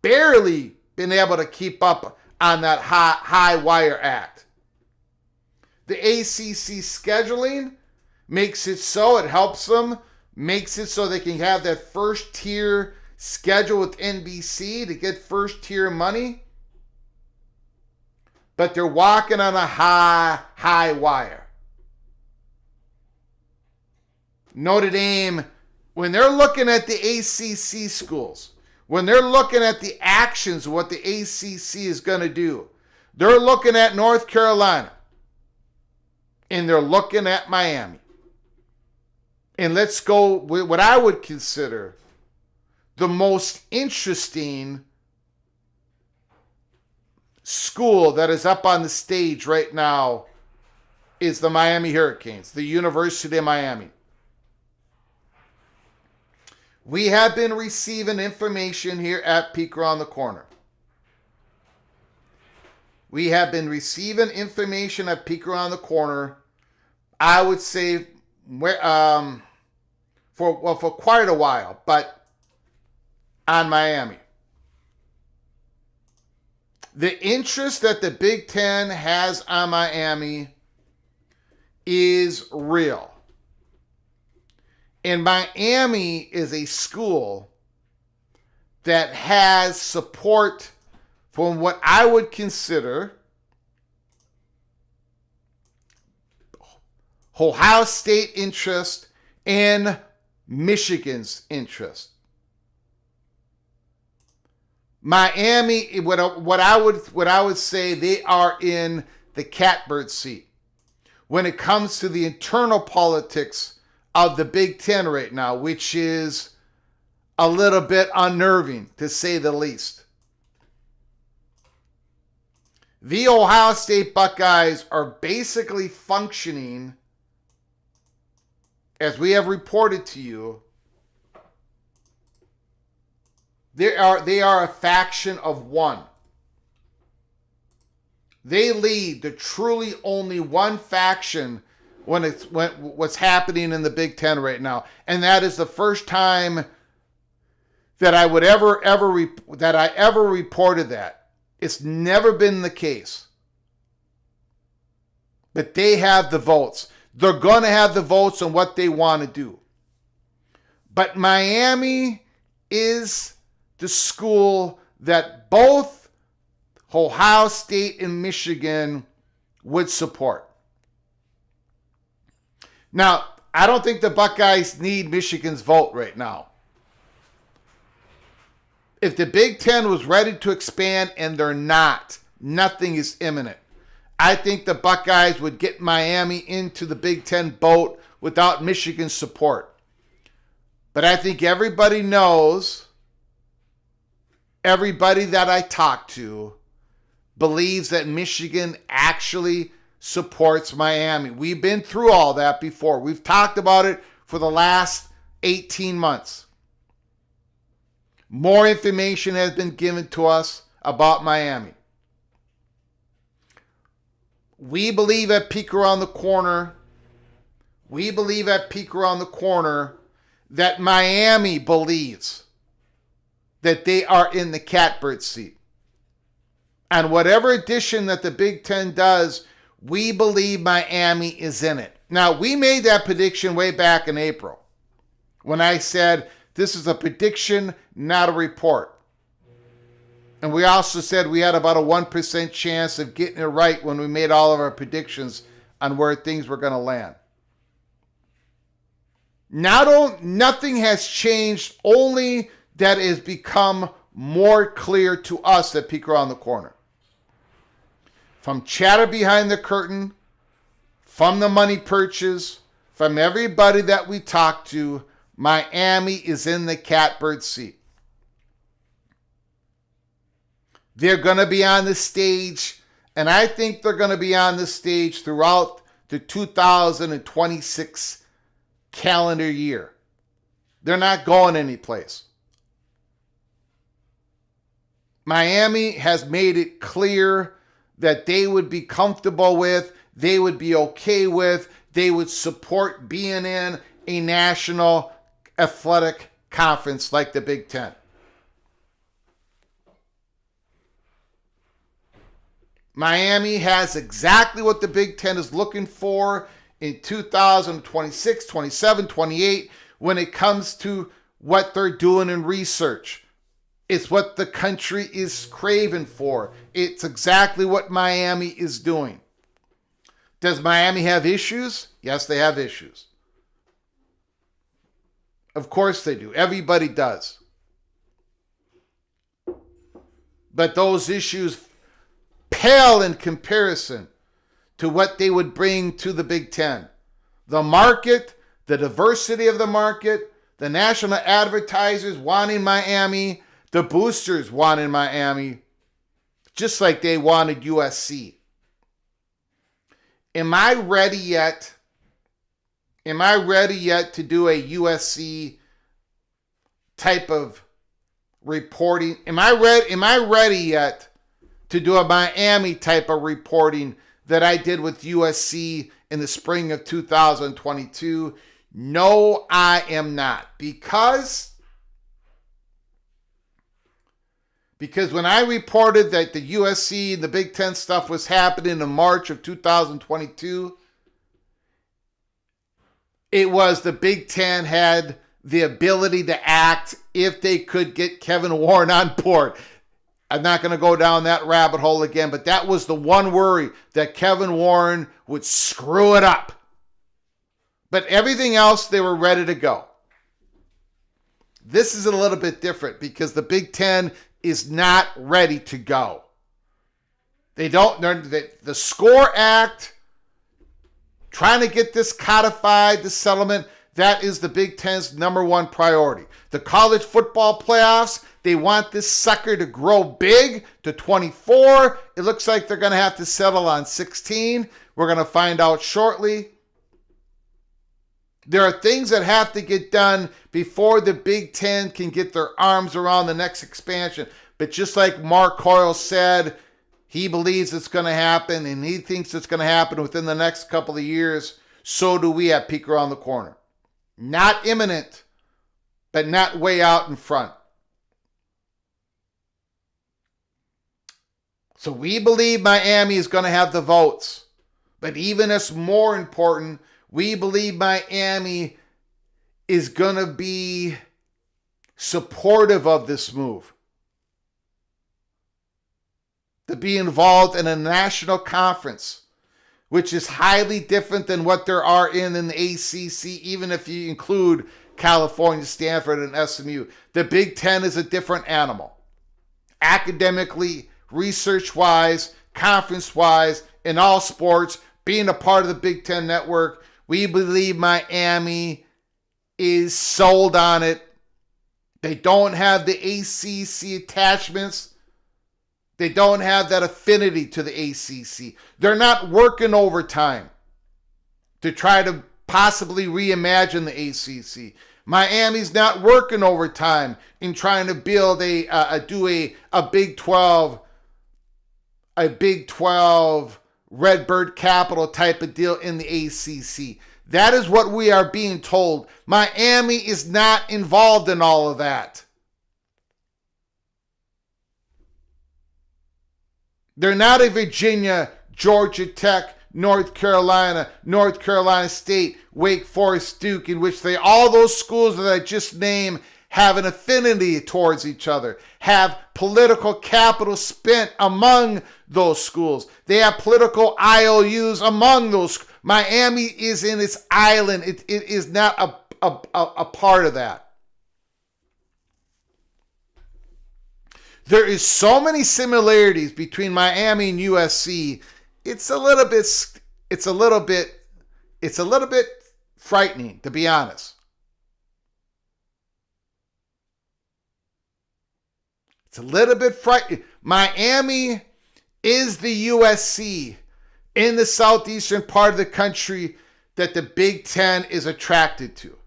barely been able to keep up on that high wire act. The ACC scheduling makes it so, it helps them, makes it so they can have that first tier schedule with NBC to get first tier money. But they're walking on a high wire. Notre Dame, when they're looking at the ACC schools, when they're looking at the actions of what the ACC is going to do, they're looking at North Carolina and they're looking at Miami. And let's go with what I would consider the most interesting school that is up on the stage right now is the Miami Hurricanes, the University of Miami. We have been receiving information here at Peek Around the Corner. We have been receiving information at Peek Around the Corner, I would say, for quite a while, but on Miami. The interest that the Big Ten has on Miami is real. And Miami is a school that has support from what I would consider Ohio State interest and Michigan's interest. Miami, what I would say, they are in the catbird seat when it comes to the internal politics of the Big Ten right now, which is a little bit unnerving, to say the least. The Ohio State Buckeyes are basically functioning, as we have reported to you, they are a faction of one. They lead the truly only one faction when what's happening in the Big Ten right now, and that is the first time that I would ever reported that. It's never been the case. But they have the votes. They're going to have the votes on what they want to do. But Miami is the school that both Ohio State and Michigan would support. Now, I don't think the Buckeyes need Michigan's vote right now. If the Big Ten was ready to expand, and they're not, nothing is imminent. I think the Buckeyes would get Miami into the Big Ten boat without Michigan's support. But I think everybody knows, everybody that I talk to believes that Michigan actually supports Miami. We've been through all that before. We've talked about it for the last 18 months. More information has been given to us about Miami. We believe at Peek Around the Corner, that Miami believes that they are in the catbird seat. And whatever edition that the Big Ten does, we believe Miami is in it. Now, we made that prediction way back in April when I said this is a prediction, not a report. And we also said we had about a 1% chance of getting it right when we made all of our predictions on where things were going to land. Nothing has changed, only that it has become more clear to us at Peek Around the Corner. From chatter behind the curtain, from the money purchase, from everybody that we talk to, Miami is in the catbird seat. They're going to be on the stage, and I think they're going to be on the stage throughout the 2026 calendar year. They're not going anyplace. Miami has made it clear that they would be comfortable with, they would be okay with, they would support being in a national athletic conference like the Big Ten. Miami has exactly what the Big Ten is looking for in 2026, 27, 28 when it comes to what they're doing in research. It's what the country is craving for. It's exactly what Miami is doing. Does Miami have issues? Yes, they have issues. Of course they do. Everybody does. But those issues pale in comparison to what they would bring to the Big Ten. The market, the diversity of the market, the national advertisers wanting Miami, the boosters wanting Miami, just like they wanted USC. Am I ready yet? Am I ready yet to do a USC type of reporting? Am I ready yet to do a Miami type of reporting that I did with USC in the spring of 2022? No, I am not. Because Because when I reported that the USC and the Big Ten stuff was happening in March of 2022, it was the Big Ten had the ability to act if they could get Kevin Warren on board. I'm not going to go down that rabbit hole again, but that was the one worry, that Kevin Warren would screw it up. But everything else, they were ready to go. This is a little bit different because the Big Ten is not ready to go. The SCORE Act, trying to get this codified, the settlement, that is the Big Ten's number one priority. The college football playoffs, they want this sucker to grow big to 24. It looks like they're going to have to settle on 16. We're going to find out shortly. There are things that have to get done before the Big Ten can get their arms around the next expansion. But just like Mark Hoyle said, he believes it's going to happen, and he thinks it's going to happen within the next couple of years. So do we at Peek Around the Corner. Not imminent, but not way out in front. So we believe Miami is going to have the votes. But even as more important, we believe Miami is going to be supportive of this move. To be involved in a national conference, which is highly different than what there are in the ACC, even if you include California, Stanford, and SMU. The Big Ten is a different animal. Academically, research-wise, conference-wise, in all sports, being a part of the Big Ten network, we believe Miami is sold on it. They don't have the ACC attachments. They don't have that affinity to the ACC. They're not working overtime to try to possibly reimagine the ACC. Miami's not working overtime in trying to build a Big 12 Redbird Capital type of deal in the ACC. That is what we are being told. Miami is not involved in all of that. They're not a Virginia, Georgia Tech, North Carolina State, Wake Forest, Duke, in which all those schools that I just named have an affinity towards each other, have political capital spent among those schools. They have political IOUs among those. Miami is in its island. It is not a part of that. There is so many similarities between Miami and USC. It's a little bit frightening, to be honest. It's a little bit frightening. Miami is the USC in the southeastern part of the country that the Big Ten is attracted to.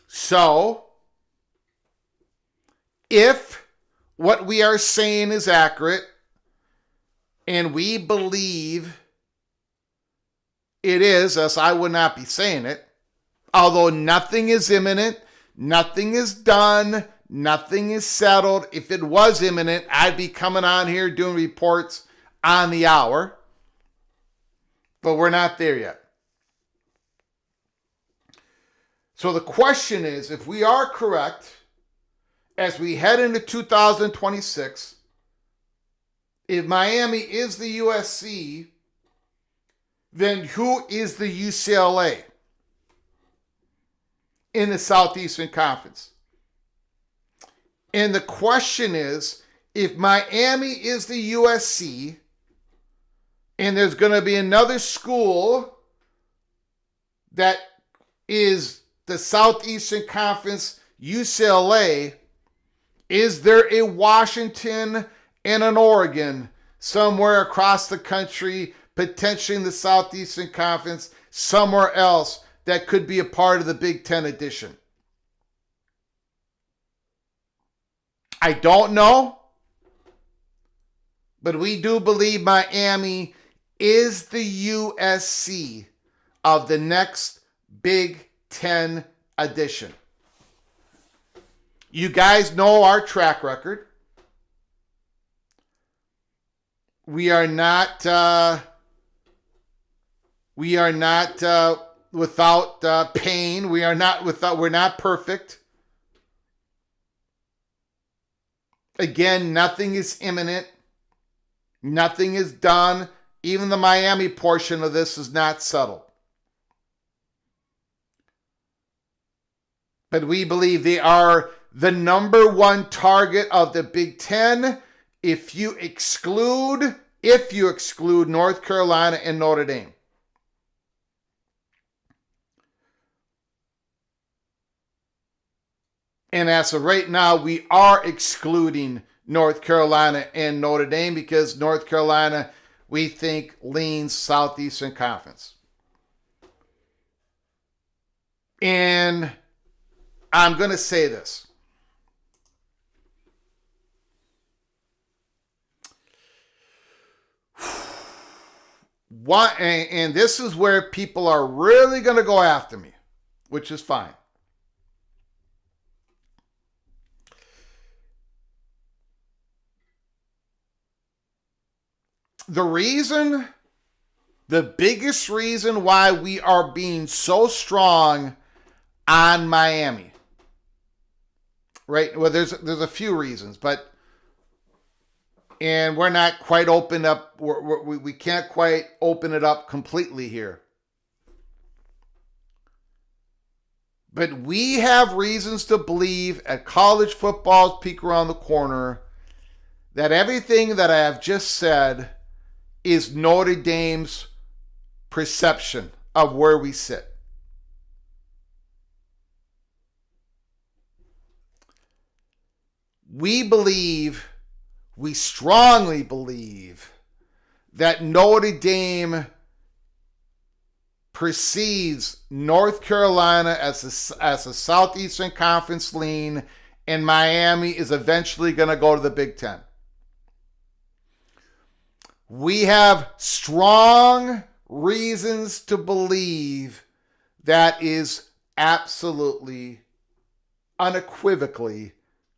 So, if what we are saying is accurate, and we believe it is, as I would not be saying it, although nothing is imminent, nothing is done, nothing is settled. If it was imminent, I'd be coming on here doing reports on the hour. But we're not there yet. So the question is, if we are correct, as we head into 2026, if Miami is the USC, then who is the UCLA in the Southeastern Conference? And the question is, if Miami is the USC, and there's going to be another school that is the Southeastern Conference, UCLA, is there a Washington and an Oregon somewhere across the country, potentially in the Southeastern Conference, somewhere else that could be a part of the Big Ten edition? I don't know, but we do believe Miami is the USC of the next Big Ten edition. You guys know our track record. We are not without pain. We're not perfect. Again, nothing is imminent. Nothing is done. Even the Miami portion of this is not settled. But we believe they are the number one target of the Big Ten if you exclude North Carolina and Notre Dame. And as of right now, we are excluding North Carolina and Notre Dame because North Carolina, we think, leans Southeastern Conference. And I'm going to say this. And this is where people are really going to go after me, which is fine. The biggest reason why we are being so strong on Miami, right? Well, there's a few reasons, and we're not quite open up. We can't quite open it up completely here. But we have reasons to believe at college football's peak around the corner that everything that I have just said is Notre Dame's perception of where we sit. We strongly believe that Notre Dame perceives North Carolina as a Southeastern Conference lean, and Miami is eventually going to go to the Big Ten. We have strong reasons to believe that is absolutely, unequivocally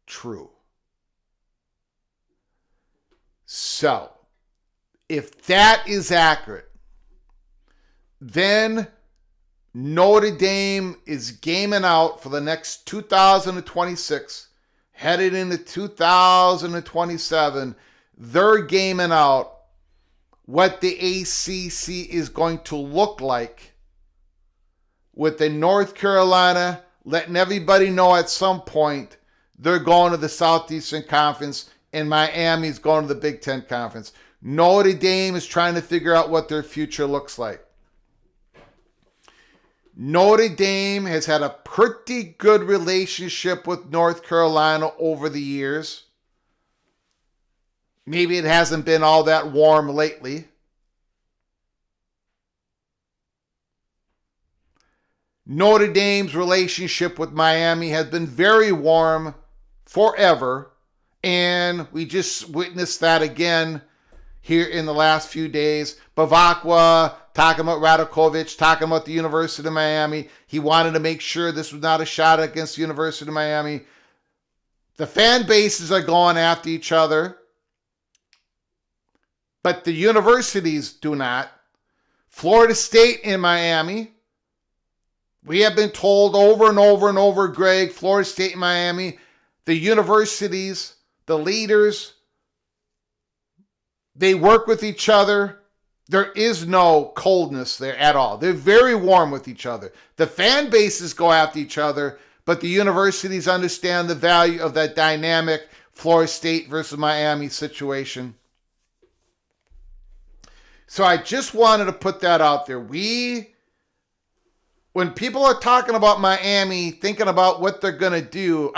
true. So, if that is accurate, then Notre Dame is gaming out for the next 2026, headed into 2027. They're gaming out what the ACC is going to look like, with the North Carolina letting everybody know at some point they're going to the Southeastern Conference and Miami's going to the Big Ten Conference. Notre Dame is trying to figure out what their future looks like. Notre Dame has had a pretty good relationship with North Carolina over the years. Maybe it hasn't been all that warm lately. Notre Dame's relationship with Miami has been very warm forever, and we just witnessed that again here in the last few days. Bavakwa talking about Radakovich, talking about the University of Miami. He wanted to make sure this was not a shot against the University of Miami. The fan bases are going after each other, but the universities do not. Florida State and Miami, we have been told over and over and over, Greg, Florida State and Miami, the universities, the leaders, they work with each other. There is no coldness there at all. They're very warm with each other. The fan bases go after each other, but the universities understand the value of that dynamic Florida State versus Miami situation. So I just wanted to put that out there. When people are talking about Miami, thinking about what they're going to do,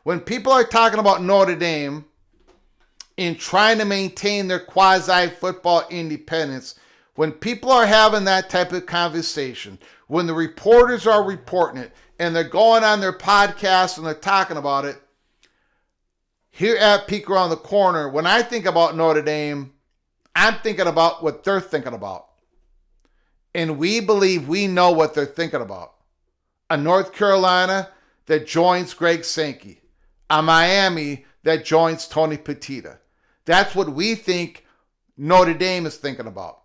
when people are talking about Notre Dame in trying to maintain their quasi-football independence, when people are having that type of conversation, when the reporters are reporting it, and they're going on their podcasts and they're talking about it, here at Peek Around the Corner, when I think about Notre Dame, I'm thinking about what they're thinking about. And we believe we know what they're thinking about. a North Carolina that joins Greg Sankey, a Miami that joins Tony Petita. That's what we think Notre Dame is thinking about.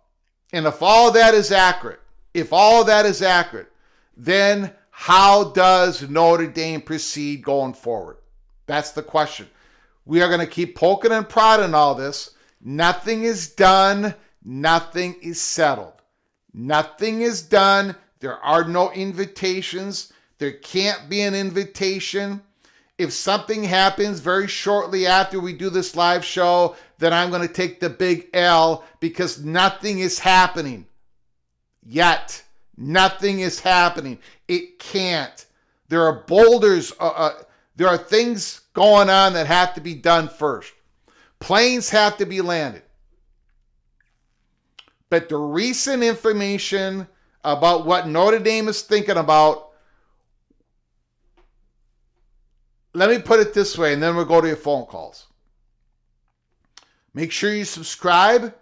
And if all that is accurate, then how does Notre Dame proceed going forward? That's the question. We are going to keep poking and prodding all this. Nothing is done. Nothing is settled. Nothing is done. There are no invitations. There can't be an invitation. If something happens very shortly after we do this live show, then I'm going to take the big L because nothing is happening yet. Nothing is happening. It can't. There are boulders. There are things going on that have to be done first. Planes have to be landed. But the recent information about what Notre Dame is thinking about, let me put it this way, and then we'll go to your phone calls. Make sure you subscribe.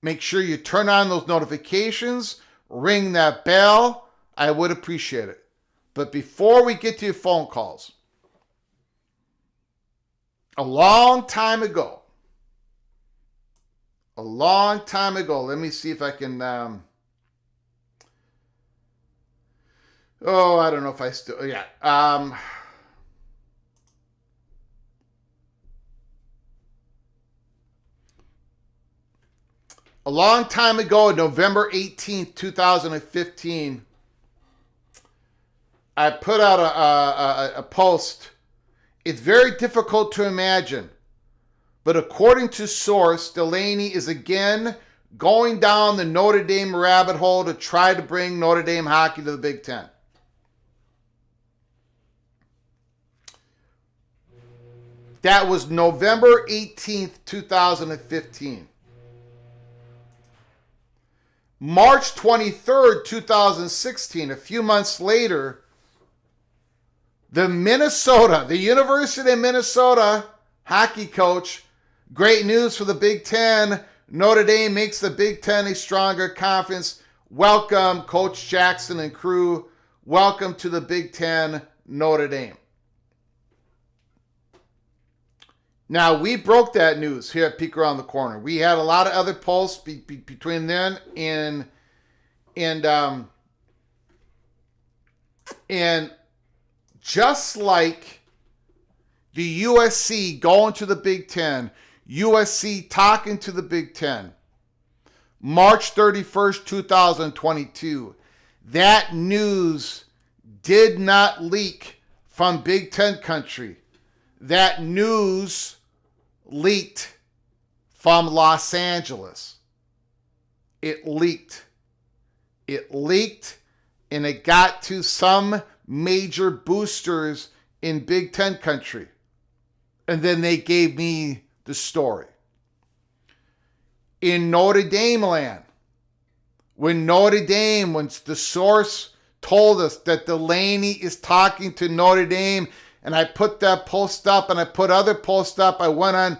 Make sure you turn on those notifications. Ring that bell. I would appreciate it. But before we get to your phone calls, a long time ago, let me see if I can, I don't know if I still, a long time ago, November 18th, 2015, I put out a post. It's very difficult to imagine, but according to source, Delaney is again going down the Notre Dame rabbit hole to try to bring Notre Dame hockey to the Big Ten. That was November 18th, 2015. March 23rd, 2016, a few months later, the University of Minnesota hockey coach, great news for the Big Ten. Notre Dame makes the Big Ten a stronger conference. Welcome, Coach Jackson and crew. Welcome to the Big Ten, Notre Dame. Now, we broke that news here at Peek Around the Corner. We had a lot of other posts between then and just like the USC going to the Big Ten, USC talking to the Big Ten, March 31st, 2022, that news did not leak from Big Ten country. That news leaked from Los Angeles. It leaked. And it got to some major boosters in Big Ten country. And then they gave me the story. In Notre Dame land, when the source told us that Delaney is talking to Notre Dame, and I put that post up and I put other posts up, I went on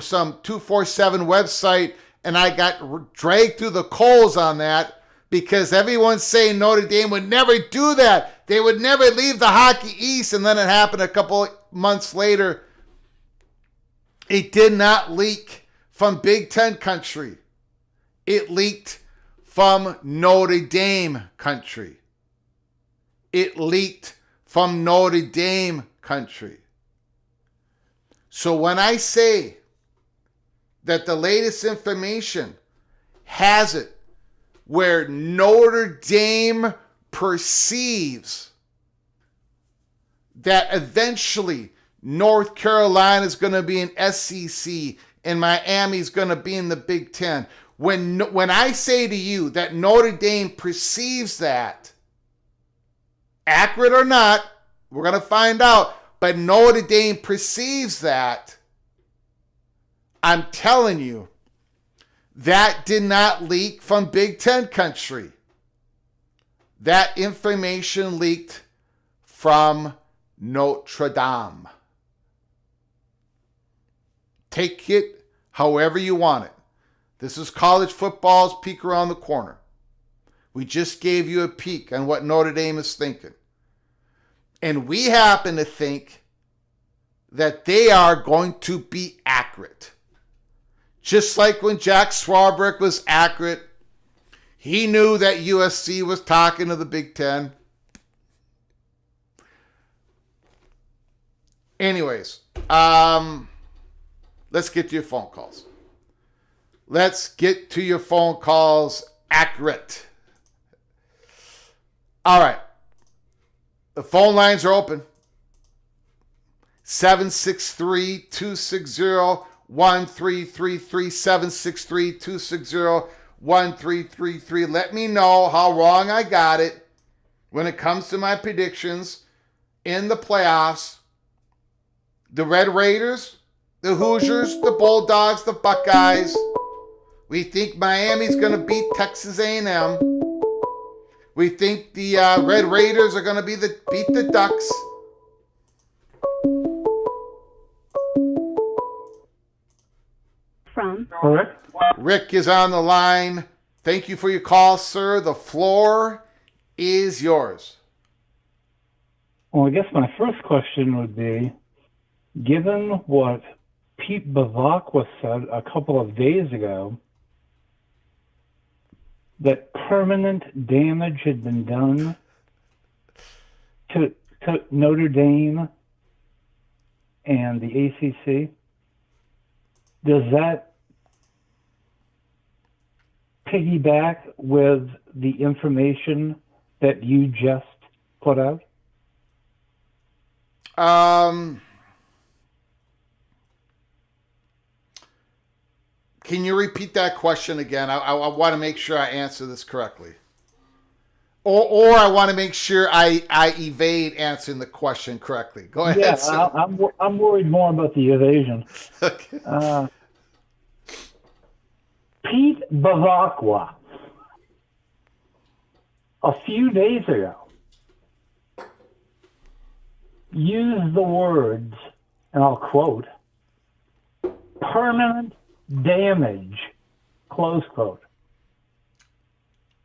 some 247 website and I got dragged through the coals on that because everyone's saying Notre Dame would never do that. They would never leave the Hockey East. And then it happened a couple months later. It did not leak from Big Ten country. It leaked from Notre Dame country. It leaked from Notre Dame country. So when I say that the latest information has it where Notre Dame perceives that eventually North Carolina is going to be in SEC and Miami is going to be in the Big Ten, when I say to you that Notre Dame perceives that, accurate or not, we're going to find out, but Notre Dame perceives that, I'm telling you, that did not leak from Big Ten country. That information leaked from Notre Dame. Take it however you want it. This is college football's Peek Around the Corner. We just gave you a peek on what Notre Dame is thinking. And we happen to think that they are going to be accurate. Just like when Jack Swarbrick was accurate, he knew that USC was talking to the Big Ten. Anyways, let's get to your phone calls. Let's get to your phone calls accurate. All right. The phone lines are open. 763-260-1333, 763-260-1333. Let me know how wrong I got it when it comes to my predictions in the playoffs. The Red Raiders, the Hoosiers, the Bulldogs, the Buckeyes. We think Miami's going to beat Texas A&M. We think the Red Raiders are going to beat the Ducks. Rick is on the line. Thank you for your call, sir. The floor is yours. Well, I guess my first question would be, given what Pete Bavacqua said a couple of days ago, that permanent damage had been done to Notre Dame and the ACC, does that piggyback with the information that you just put out? Can you repeat that question again? I want to make sure I answer this correctly. Or I want to make sure I evade answering the question correctly. Go ahead. Yeah, I'm worried more about the evasion. Okay. Pete Bavacqua, a few days ago, used the words, and I'll quote, permanent damage, close quote,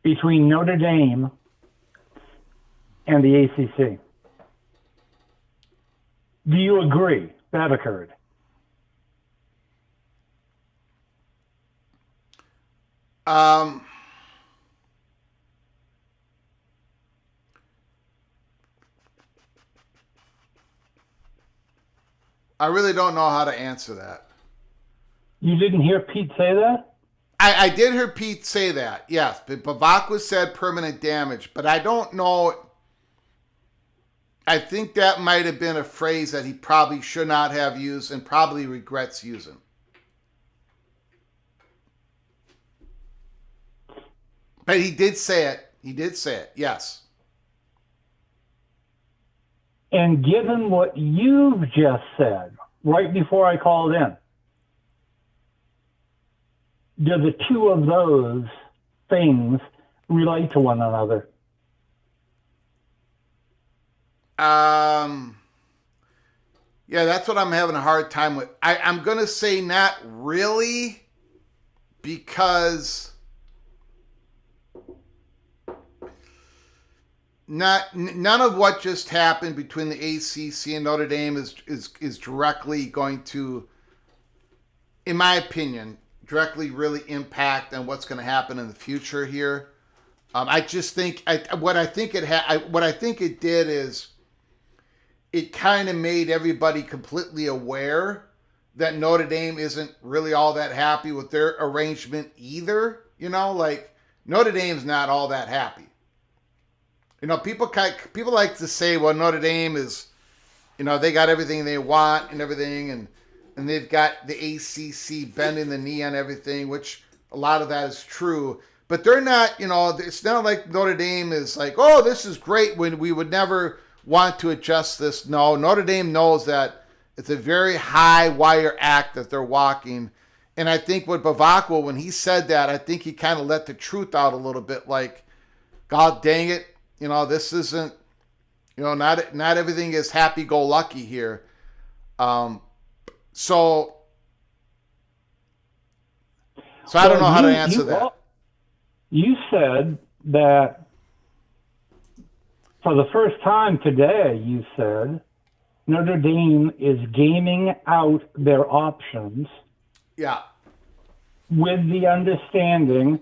between Notre Dame and the ACC. Do you agree that occurred? I really don't know how to answer that. You didn't hear Pete say that? I did hear Pete say that, yes. But Bavacqua said permanent damage, but I don't know. I think that might have been a phrase that he probably should not have used and probably regrets using. But he did say it. He did say it, yes. And given what you've just said right before I called in, do the two of those things relate to one another? Yeah, that's what I'm having a hard time with. I'm going to say not really, because none of what just happened between the ACC and Notre Dame is directly going to, in my opinion, directly really impact on what's going to happen in the future here. I just think what I think it did is it kind of made everybody completely aware that Notre Dame isn't really all that happy with their arrangement either. You know, like Notre Dame's not all that happy. You know, people like to say, well, Notre Dame is, you know, they got everything they want and everything, and they've got the ACC bending the knee on everything, which a lot of that is true. But they're not, you know, it's not like Notre Dame is like, oh, this is great when we would never want to adjust this. No, Notre Dame knows that it's a very high wire act that they're walking. And I think with Bavacqua, when he said that, I think he kind of let the truth out a little bit, like, God dang it, you know, this isn't, you know, not everything is happy-go-lucky here. So I don't know how to answer that. You said that for the first time today, you said Notre Dame is gaming out their options Yeah. with the understanding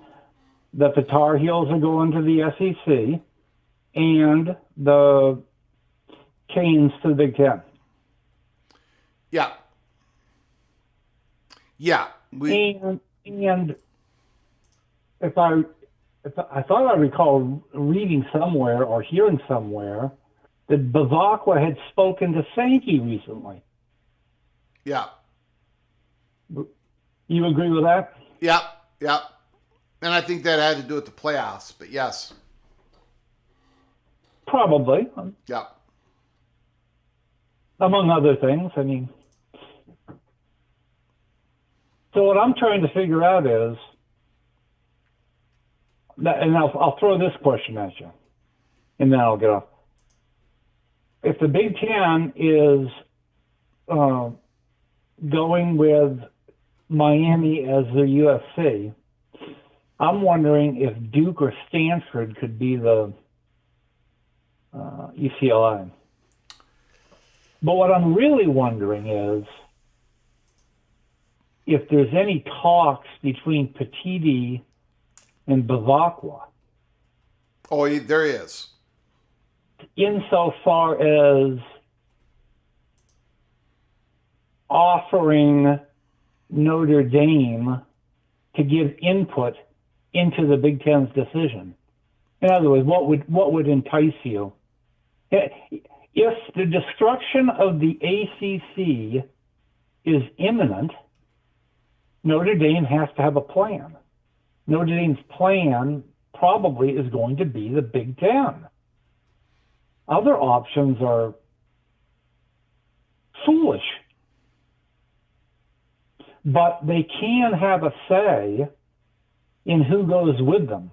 that the Tar Heels are going to the SEC and the Canes to the Big Ten. Yeah. Yeah. And if I thought I recall reading somewhere or hearing somewhere that Bavacqua had spoken to Sankey recently. Yeah. You agree with that? Yeah. Yeah. And I think that had to do with the playoffs, but yes. Probably. Yeah. Among other things. I mean, so what I'm trying to figure out is, and I'll throw this question at you, and then I'll get off. If the Big Ten is going with Miami as the USC, I'm wondering if Duke or Stanford could be the UCLA. But what I'm really wondering is if there's any talks between Petiti and Bavacqua. Oh, there is. Insofar as offering Notre Dame to give input into the Big Ten's decision. In other words, what would entice you? If the destruction of the ACC is imminent, Notre Dame has to have a plan. Notre Dame's plan probably is going to be the Big Ten. Other options are foolish, but they can have a say in who goes with them.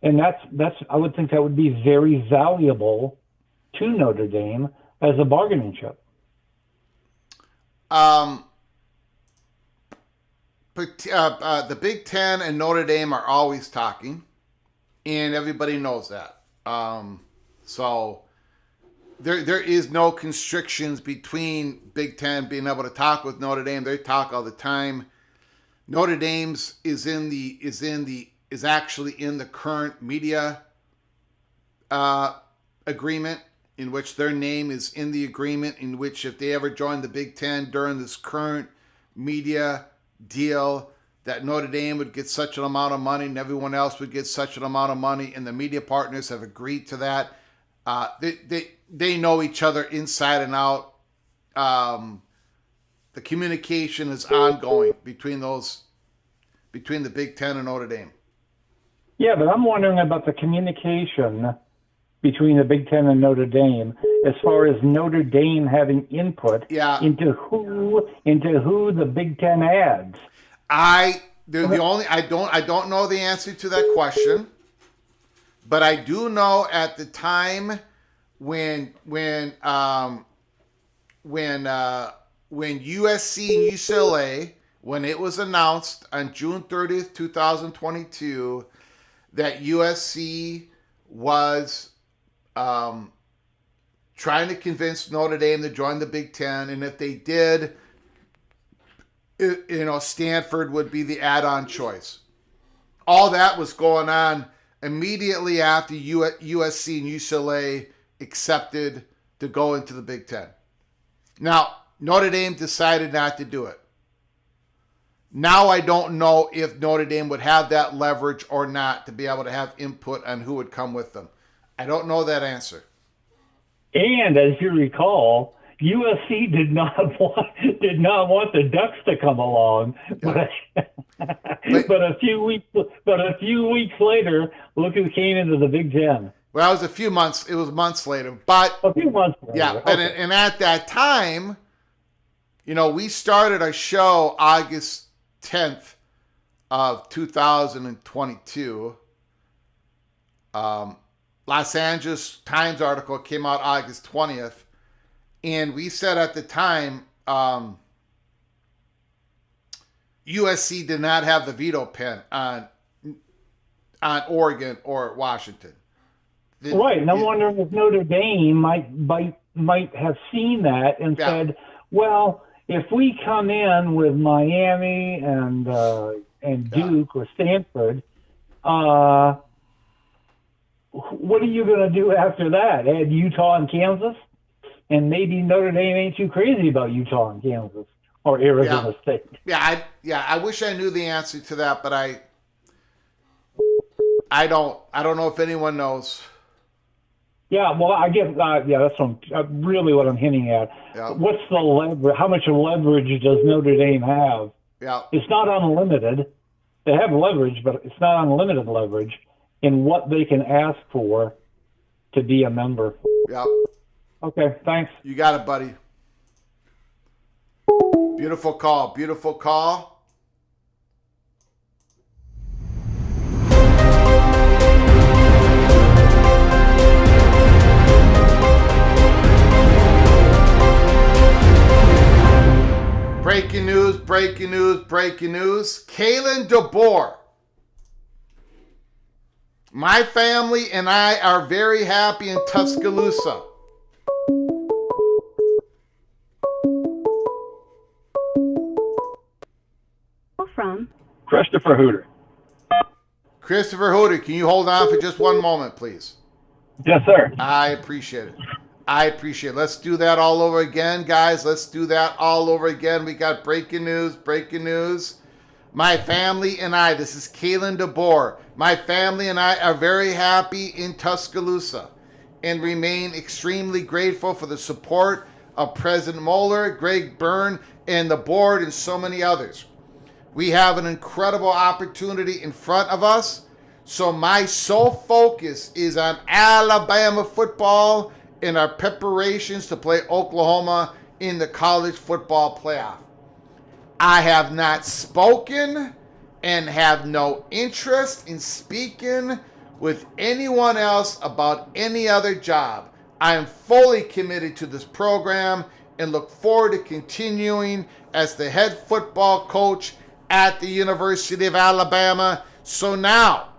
And that's I would think that would be very valuable to Notre Dame as a bargaining chip. But the Big Ten and Notre Dame are always talking, and everybody knows that. So there is no constrictions between Big Ten being able to talk with Notre Dame. They talk all the time. Notre Dame's is actually in the current media agreement, in which their name is in the agreement, in which if they ever join the Big Ten during this current media deal, that Notre Dame would get such an amount of money and everyone else would get such an amount of money, and the media partners have agreed to that. They know each other inside and out. The communication is ongoing between the Big Ten and Notre Dame. Yeah, but I'm wondering about the communication between the Big Ten and Notre Dame, as far as Notre Dame having input into who the Big Ten adds. I don't know the answer to that question, but I do know at the time when USC and UCLA, when it was announced on June 30th, 2022, that USC was trying to convince Notre Dame to join the Big Ten, and if they did, Stanford would be the add-on choice. All that was going on immediately after USC and UCLA accepted to go into the Big Ten. Now, Notre Dame decided not to do it. Now I don't know if Notre Dame would have that leverage or not to be able to have input on who would come with them. I don't know that answer. And as you recall, USC did not want the Ducks to come along, but a few weeks later, look who came into the Big Ten. Well, it was months later, but a few months later. Yeah, okay. and at that time, we started our show August 10th of 2022. Los Angeles Times article came out August 20th, and we said at the time USC did not have the veto pen on on Oregon or Washington. Right, and I'm wondering if Notre Dame might have seen that and said, well, if we come in with Miami and Duke or Stanford, what are you going to do after that? Add Utah and Kansas? And maybe Notre Dame ain't too crazy about Utah and Kansas or Arizona State. I wish I knew the answer to that, but I don't know if anyone knows. Yeah, well, I guess that's really what I'm hinting at. Yeah. What's the leverage? How much leverage does Notre Dame have? Yeah, it's not unlimited. They have leverage, but it's not unlimited leverage in what they can ask for to be a member. Yeah. Okay, thanks. You got it, buddy. Beautiful call. Beautiful call. Breaking news, breaking news, breaking news. Kalen DeBoer. My family and I are very happy in Tuscaloosa. From Christopher Hooter. Christopher Hooter, can you hold on for just one moment, please? Yes, sir. I appreciate it. Let's do that all over again, guys. Let's do that all over again. We got breaking news, breaking news. My family and I, this is Kalen DeBoer. My family and I are very happy in Tuscaloosa and remain extremely grateful for the support of President Moeller, Greg Byrne, and the board and so many others. We have an incredible opportunity in front of us. So my sole focus is on Alabama football in our preparations to play Oklahoma in the college football playoff. I have not spoken and have no interest in speaking with anyone else about any other job. I am fully committed to this program and look forward to continuing as the head football coach at the University of Alabama. So now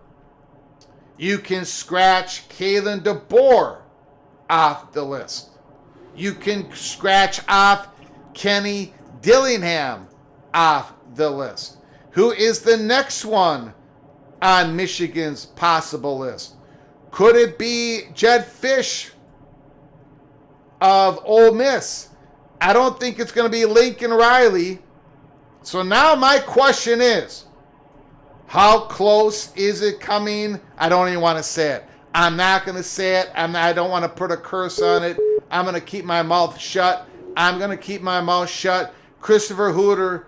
you can scratch Kalen DeBoer off the list. You can scratch off Kenny Dillingham off the list. Who is the next one on Michigan's possible list? Could it be Jed Fish of Ole Miss? I don't think it's going to be Lincoln Riley. So now my question is, how close is it coming? I don't even want to say it. I'm not going to say it. I don't want to put a curse on it. I'm going to keep my mouth shut. Christopher Hooter,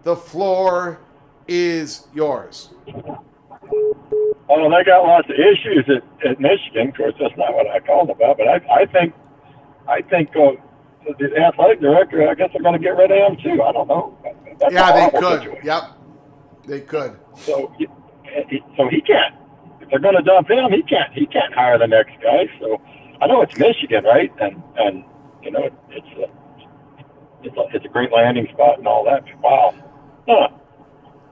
the floor is yours. Well, they got lots of issues at Michigan. Of course, that's not what I called about. But I think the athletic director, I guess they're going to get rid of him too. I don't know. That's they could. Situation. Yep, they could. So he can't. If they're going to dump him, he can't hire the next guy. So I know it's Michigan, right? And you know it's a great landing spot and all that. Wow.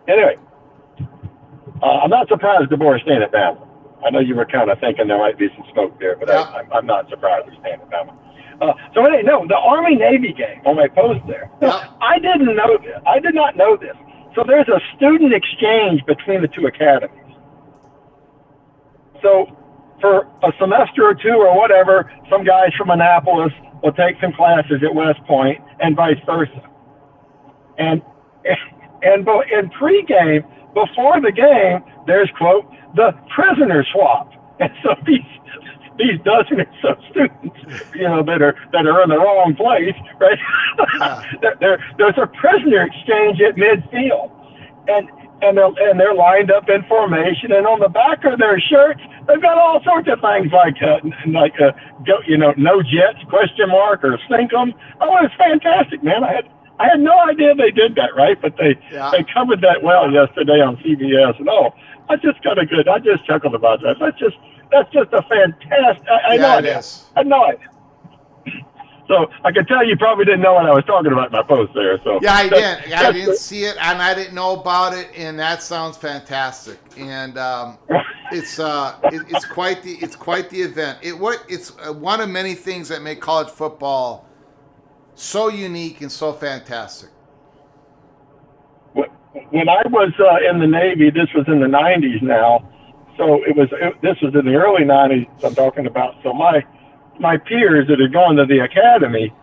Anyway, I'm not surprised DeBoer staying at Bama. I know you were kind of thinking there might be some smoke there, but I'm not surprised he's staying at Bama. So anyway, the Army-Navy game on my post there. Yeah. I didn't know this. I did not know this. So there's a student exchange between the two academies. So for a semester or two or whatever, some guys from Annapolis will take some classes at West Point and vice versa. And in pregame, before the game, there's, quote, the prisoner swap. And so these dozen or so students, that are in the wrong place, right? There's a prisoner exchange at midfield, and they're lined up in formation, and on the back of their shirts, they've got all sorts of things like no jets ? Or sink 'em. Oh, it's fantastic, man. I had no idea they did that, right? But they covered that well yesterday on CBS, and I just chuckled about that. That's just a fantastic. I know it is. I know it. So I can tell you probably didn't know what I was talking about in my post there. So yeah, I didn't. I didn't see it, and I didn't know about it, and that sounds fantastic. And it's quite the event. It's one of many things that make college football so unique and so fantastic. When I was in the Navy, this was in the 90s now. So this was in the early 90s I'm talking about. So my peers that had gone to the academy,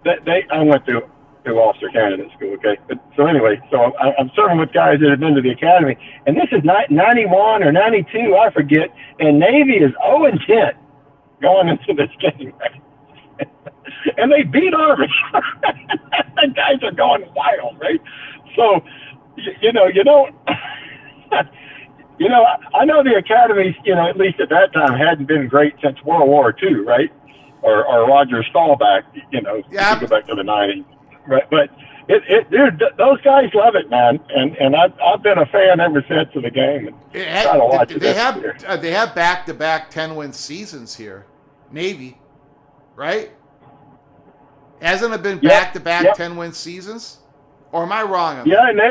I went to officer candidate school, okay? But, so anyway, so I'm serving with guys that have been to the academy, and this is 91 or 92, I forget, and Navy is 0-10 going into this game. And they beat Army. The guys are going wild, right? So, you don't... I know the academies, at least at that time, hadn't been great since World War II, right? Or Roger Staubach, Yeah. Go back to the 90s. Right? But those guys love it, man. And I've been a fan ever since of the game. And try to watch it every year. They have back-to-back 10-win seasons here, Navy, right? Hasn't it been back-to-back 10-win seasons? Or am I wrong on that? Yeah, and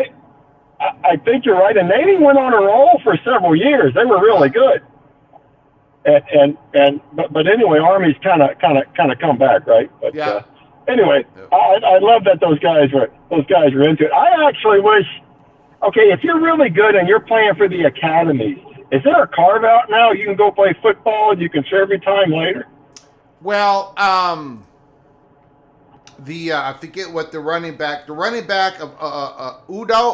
I think you're right. And Navy went on a roll for several years. They were really good. But anyway, Army's kind of come back, right? But yeah. Anyway, I love that those guys were into it. I actually wish. Okay, if you're really good and you're playing for the academies, is there a carve out now? You can go play football and you can serve your time later. Well, I forget what the running back of Udo,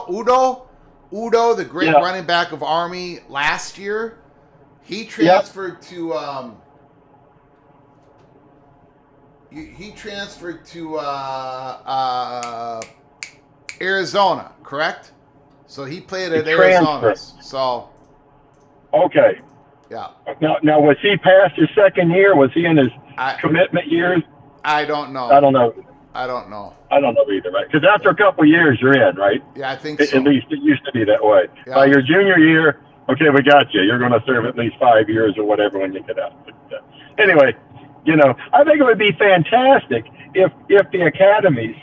the great running back of Army last year, he transferred to Arizona, correct? So he played at Arizona. So okay. Yeah. Now was he past his second year? Was he in his commitment years? I don't know. I don't know either, right? Because after a couple of years, you're in, right? Yeah, I think so. At least it used to be that way. Yeah. By your junior year, okay, we got you. You're going to serve at least 5 years or whatever when you get out. But, anyway, I think it would be fantastic if the academies,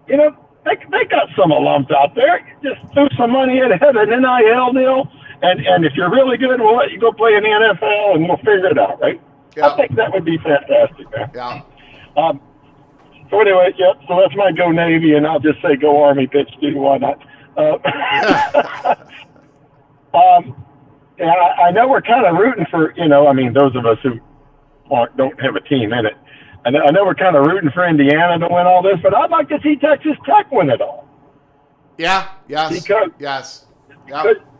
they got some alums out there. Just threw some money at an NIL deal, and if you're really good, we'll let you go play in the NFL, and we'll figure it out, right? Yeah. I think that would be fantastic, man. Yeah. So anyway, so that's my go Navy, and I'll just say go Army, pitch D, why not? And I know we're kind of rooting for, those of us who don't have a team in it. And I know we're kind of rooting for Indiana to win all this, but I'd like to see Texas Tech win it all. Yeah. Yes.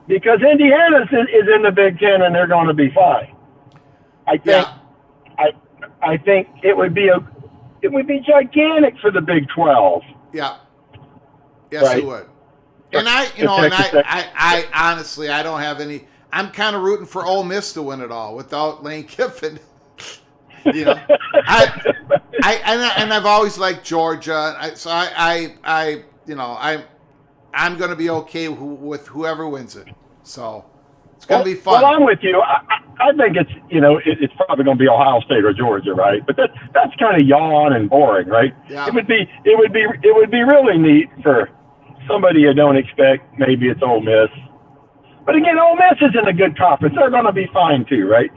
Because Indiana is in the Big Ten, and they're going to be fine. I think it would be gigantic for the Big 12. Yeah. Yes, right? It would. And I honestly, I don't have any. I'm kind of rooting for Ole Miss to win it all without Lane Kiffin. And I've always liked Georgia, so I'm going to be okay with whoever wins it. So it's going to be fun. Well, I'm with you. I think it's it's probably going to be Ohio State or Georgia, right? But that's kind of yawn and boring, right? Yeah. It would be really neat for somebody you don't expect. Maybe it's Ole Miss, but again, Ole Miss is in a good conference. They're going to be fine too, right?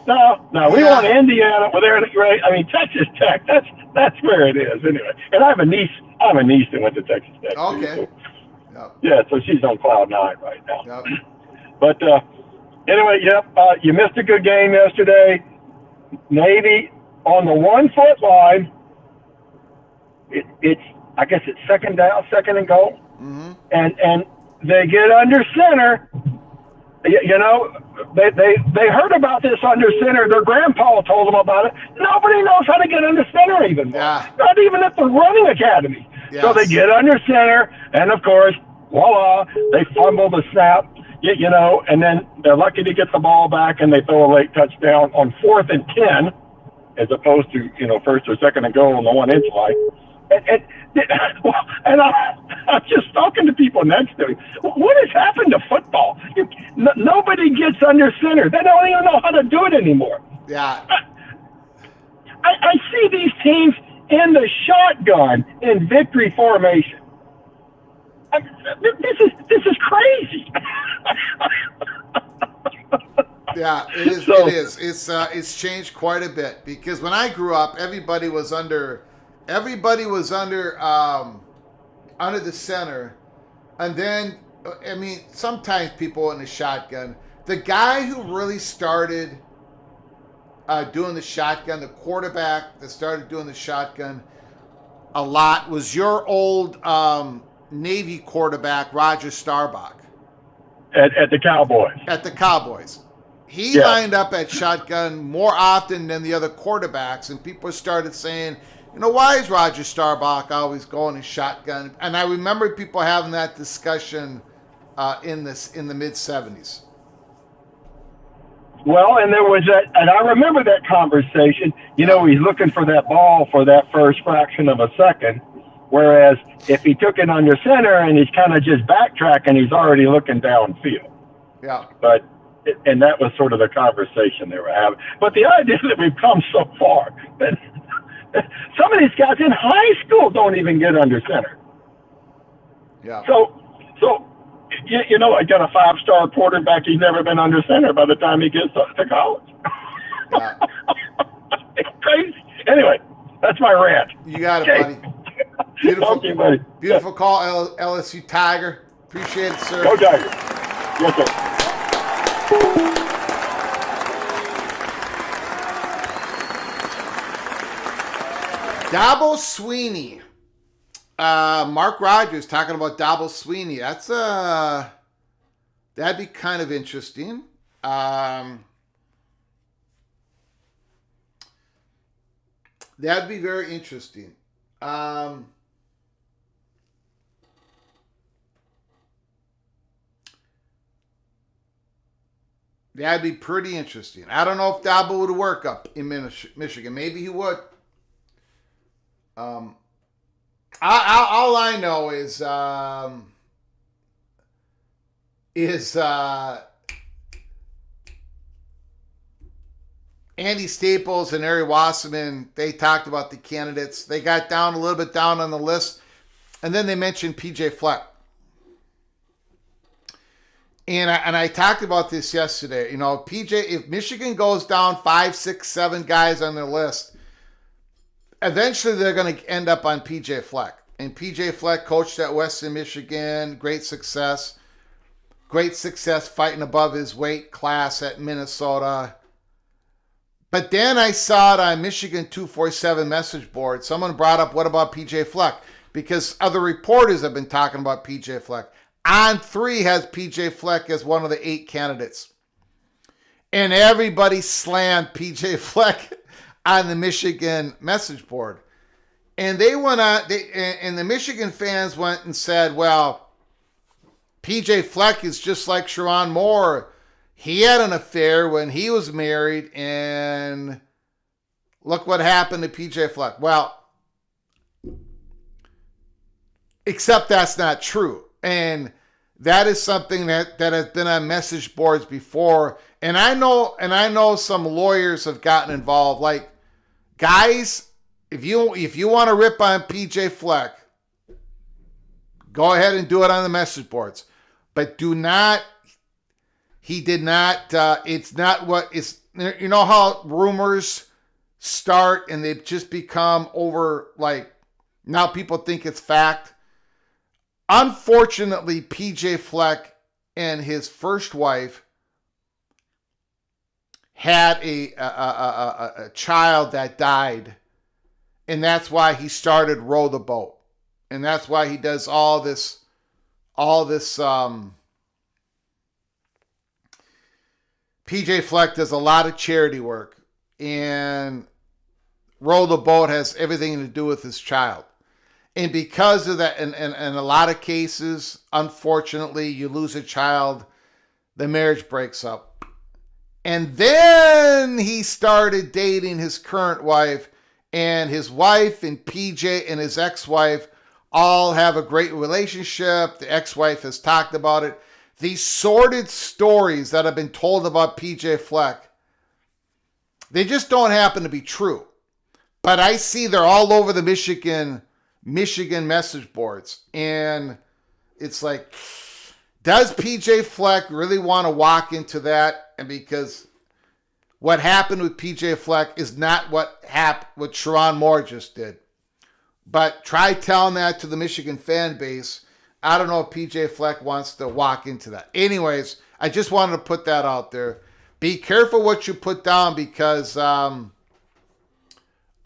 No, we want Indiana. Well, they're right. I mean, Texas Tech. That's where it is anyway. And I have a niece that went to Texas Tech. Okay. Too, so. Yeah, so she's on cloud 9 right now. Yep. But anyway, you missed a good game yesterday. Navy on the 1 foot line. I guess it's second down, second and goal, and they get under center. They heard about this under center. Their grandpa told them about it. Nobody knows how to get under center even. Yeah. Not even at the running academy. Yes. So they get under center, and of course, voila, they fumble the snap. And then they're lucky to get the ball back, and they throw a late touchdown on 4th and 10, as opposed to first or second and goal on the 1 inch line. And I'm just talking to people next to me. What has happened to football? Nobody gets under center. They don't even know how to do it anymore. Yeah. I see these teams in the shotgun in victory formation. This is crazy. Yeah, it is. So- it is. It's changed quite a bit, because when I grew up, everybody was under the center, and then I mean sometimes people in the shotgun. The guy who really started doing the shotgun, the quarterback that started doing the shotgun a lot, was your old Navy quarterback, Roger Staubach. At the Cowboys. At the Cowboys. He Yeah. lined up at shotgun more often than the other quarterbacks, and people started saying, why is Roger Staubach always going in shotgun? And I remember people having that discussion in the mid-'70s. Well, and there was that, and I remember that conversation. He's looking for that ball for that first fraction of a second, whereas if he took it under center and he's kind of just backtracking, he's already looking downfield. Yeah. And that was sort of the conversation they were having. But the idea that we've come so far that some of these guys in high school don't even get under center. Yeah. So I got a 5-star quarterback. He's never been under center by the time he gets to college. Yeah. It's crazy. Anyway, that's my rant. You got it, Okay. buddy. Beautiful, Okay, buddy. beautiful call, LSU Tiger. Appreciate it, sir. Go Tigers. Yes, sir. Dabo Sweeney. Mark Rogers talking about Dabo Sweeney. That'd be kind of interesting. That'd be very interesting. That'd be pretty interesting. I don't know if Dabo would work up in Michigan. Maybe he would. All I know is Andy Staples and Ari Wasserman. They talked about the candidates. They got a little bit down on the list, and then they mentioned PJ Fleck. And I talked about this yesterday. If Michigan goes down 5, 6, 7 guys on their list, eventually they're going to end up on PJ Fleck. And PJ Fleck coached at Western Michigan, great success fighting above his weight class at Minnesota. But then I saw it on Michigan 247 message board. Someone brought up, what about PJ Fleck? Because other reporters have been talking about PJ Fleck. On3 has PJ Fleck as one of the 8 candidates. And everybody slammed PJ Fleck on the Michigan message board. And they went on, and the Michigan fans went and said, well, PJ Fleck is just like Sharon Moore. He had an affair when he was married, and look what happened to PJ Fleck. Well, except that's not true. And that is something that has been on message boards before. And I know some lawyers have gotten involved. Like, guys, if you want to rip on PJ Fleck, go ahead and do it on the message boards. But do not, he did not, it's not what is, you know how rumors start and they've just become over, like, now people think it's fact. Unfortunately, PJ Fleck and his first wife had a child that died, and that's why he started Row the Boat, and that's why he does all this. PJ Fleck does a lot of charity work, and Row the Boat has everything to do with his child. And because of that, in a lot of cases, unfortunately, you lose a child, the marriage breaks up. And then he started dating his current wife, and his wife and PJ and his ex-wife all have a great relationship. The ex-wife has talked about it. These sordid stories that have been told about PJ Fleck, they just don't happen to be true. But I see they're all over the Michigan message boards. And it's like, does PJ Fleck really want to walk into that? And because what happened with PJ Fleck is not what Sherrone Moore just did. But try telling that to the Michigan fan base. I don't know if PJ Fleck wants to walk into that. Anyways, I just wanted to put that out there. Be careful what you put down, because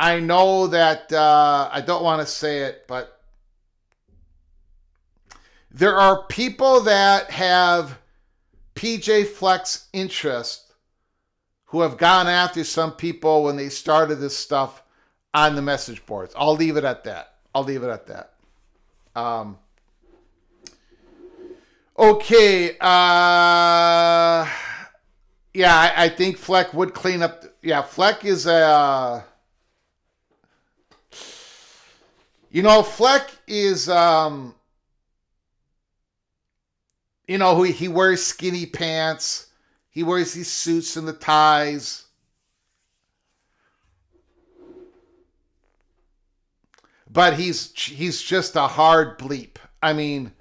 I know that I don't want to say it, but there are people that have PJ Fleck's interest who have gone after some people when they started this stuff on the message boards. I'll leave it at that. Okay. Yeah, I think Fleck would clean up. Fleck is a... Fleck is... he wears skinny pants. He wears these suits and the ties. But he's just a hard bleep. I mean,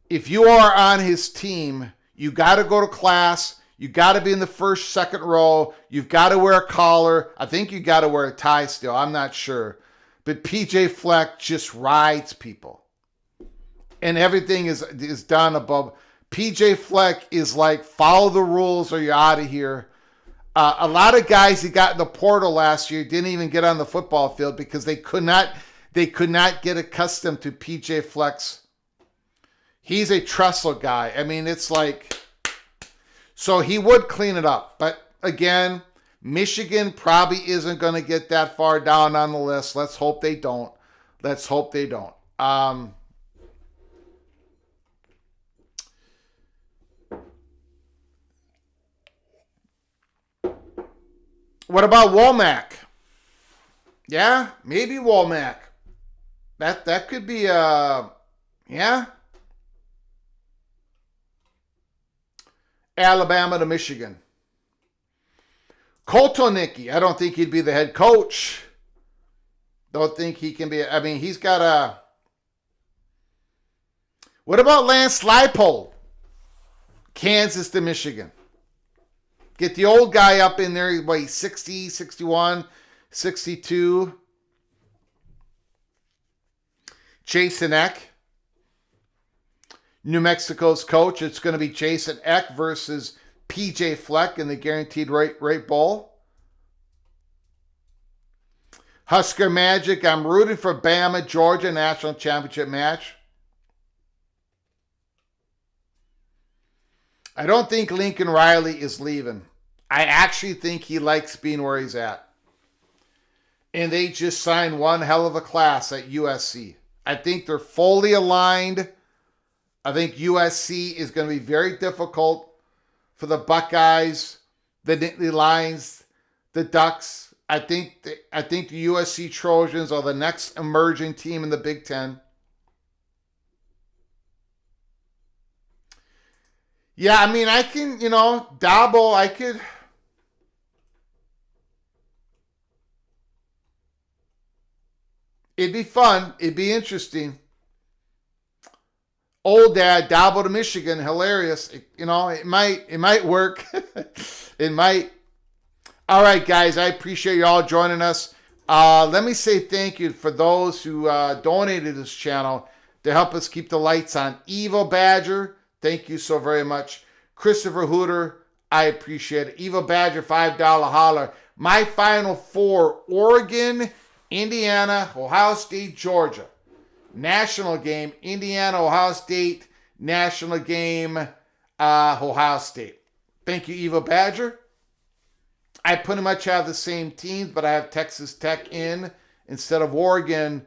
if you are on his team, you got to go to class. You got to be in the first, second row. You've got to wear a collar. I think you got to wear a tie still. I'm not sure. But PJ Fleck just rides people. And everything is done above. PJ Fleck is like, follow the rules or you're out of here. A lot of guys who got in the portal last year didn't even get on the football field because they could not get accustomed to PJ Fleck's. He's a Tressel guy. I mean, it's like, so he would clean it up. But again, Michigan probably isn't going to get that far down on the list. Let's hope they don't. What about Womack? Yeah, maybe Womack. That could be yeah. Alabama to Michigan. Kotelnicki, I don't think he'd be the head coach. Don't think he can be. I mean, he's got a... What about Lance Leipold? Kansas to Michigan. Get the old guy up in there. He's 60, 61, 62. Jason Eck. New Mexico's coach. It's going to be Jason Eck versus PJ Fleck in the Guaranteed Rate Bowl. Husker Magic. I'm rooting for Bama, Georgia national championship match. I don't think Lincoln Riley is leaving. I actually think he likes being where he's at. And they just signed one hell of a class at USC. I think they're fully aligned. I think USC is going to be very difficult for the Buckeyes, the Nittany Lions, the Ducks. I think the USC Trojans are the next emerging team in the Big Ten. Yeah, I mean, I can, Dabo, I could. It'd be fun. It'd be interesting. Old Dad, Dabo to Michigan, hilarious. It might work. It might. All right, guys, I appreciate you all joining us. Let me say thank you for those who donated to this channel to help us keep the lights on. Evil Badger, thank you so very much. Christopher Hooter, I appreciate it. Evil Badger, $5 holler. My Final Four: Oregon, Indiana, Ohio State, Georgia. National game, Indiana, Ohio State. National game, Ohio State. Thank you, Evil Badger. I pretty much have the same teams, but I have Texas Tech in instead of Oregon.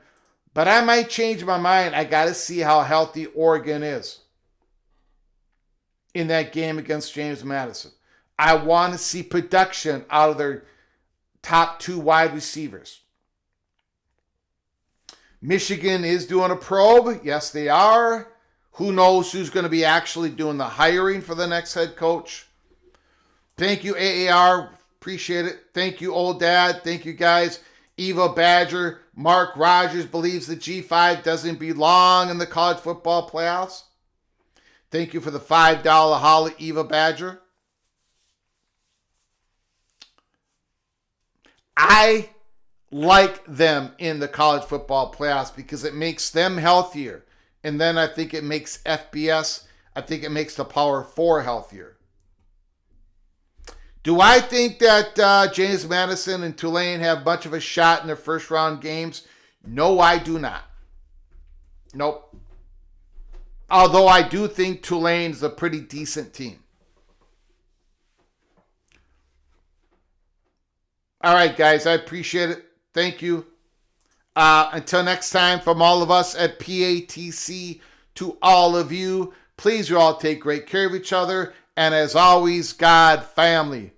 But I might change my mind. I got to see how healthy Oregon is in that game against James Madison. I want to see production out of their top two wide receivers. Michigan is doing a probe. Yes, they are. Who knows who's going to be actually doing the hiring for the next head coach. Thank you, AAR. Appreciate it. Thank you, Old Dad. Thank you, guys. Eva Badger, Mark Rogers believes the G5 doesn't belong in the college football playoffs. Thank you for the $5 holla, Eva Badger. I like them in the college football playoffs because it makes them healthier. And then I think it makes FBS, I think it makes the Power 4 healthier. Do I think that James Madison and Tulane have much of a shot in their first round games? No, I do not. Nope. Although I do think Tulane's a pretty decent team. All right, guys, I appreciate it. Thank you. Until next time, from all of us at PATC to all of you, please you all take great care of each other. And as always, God, family,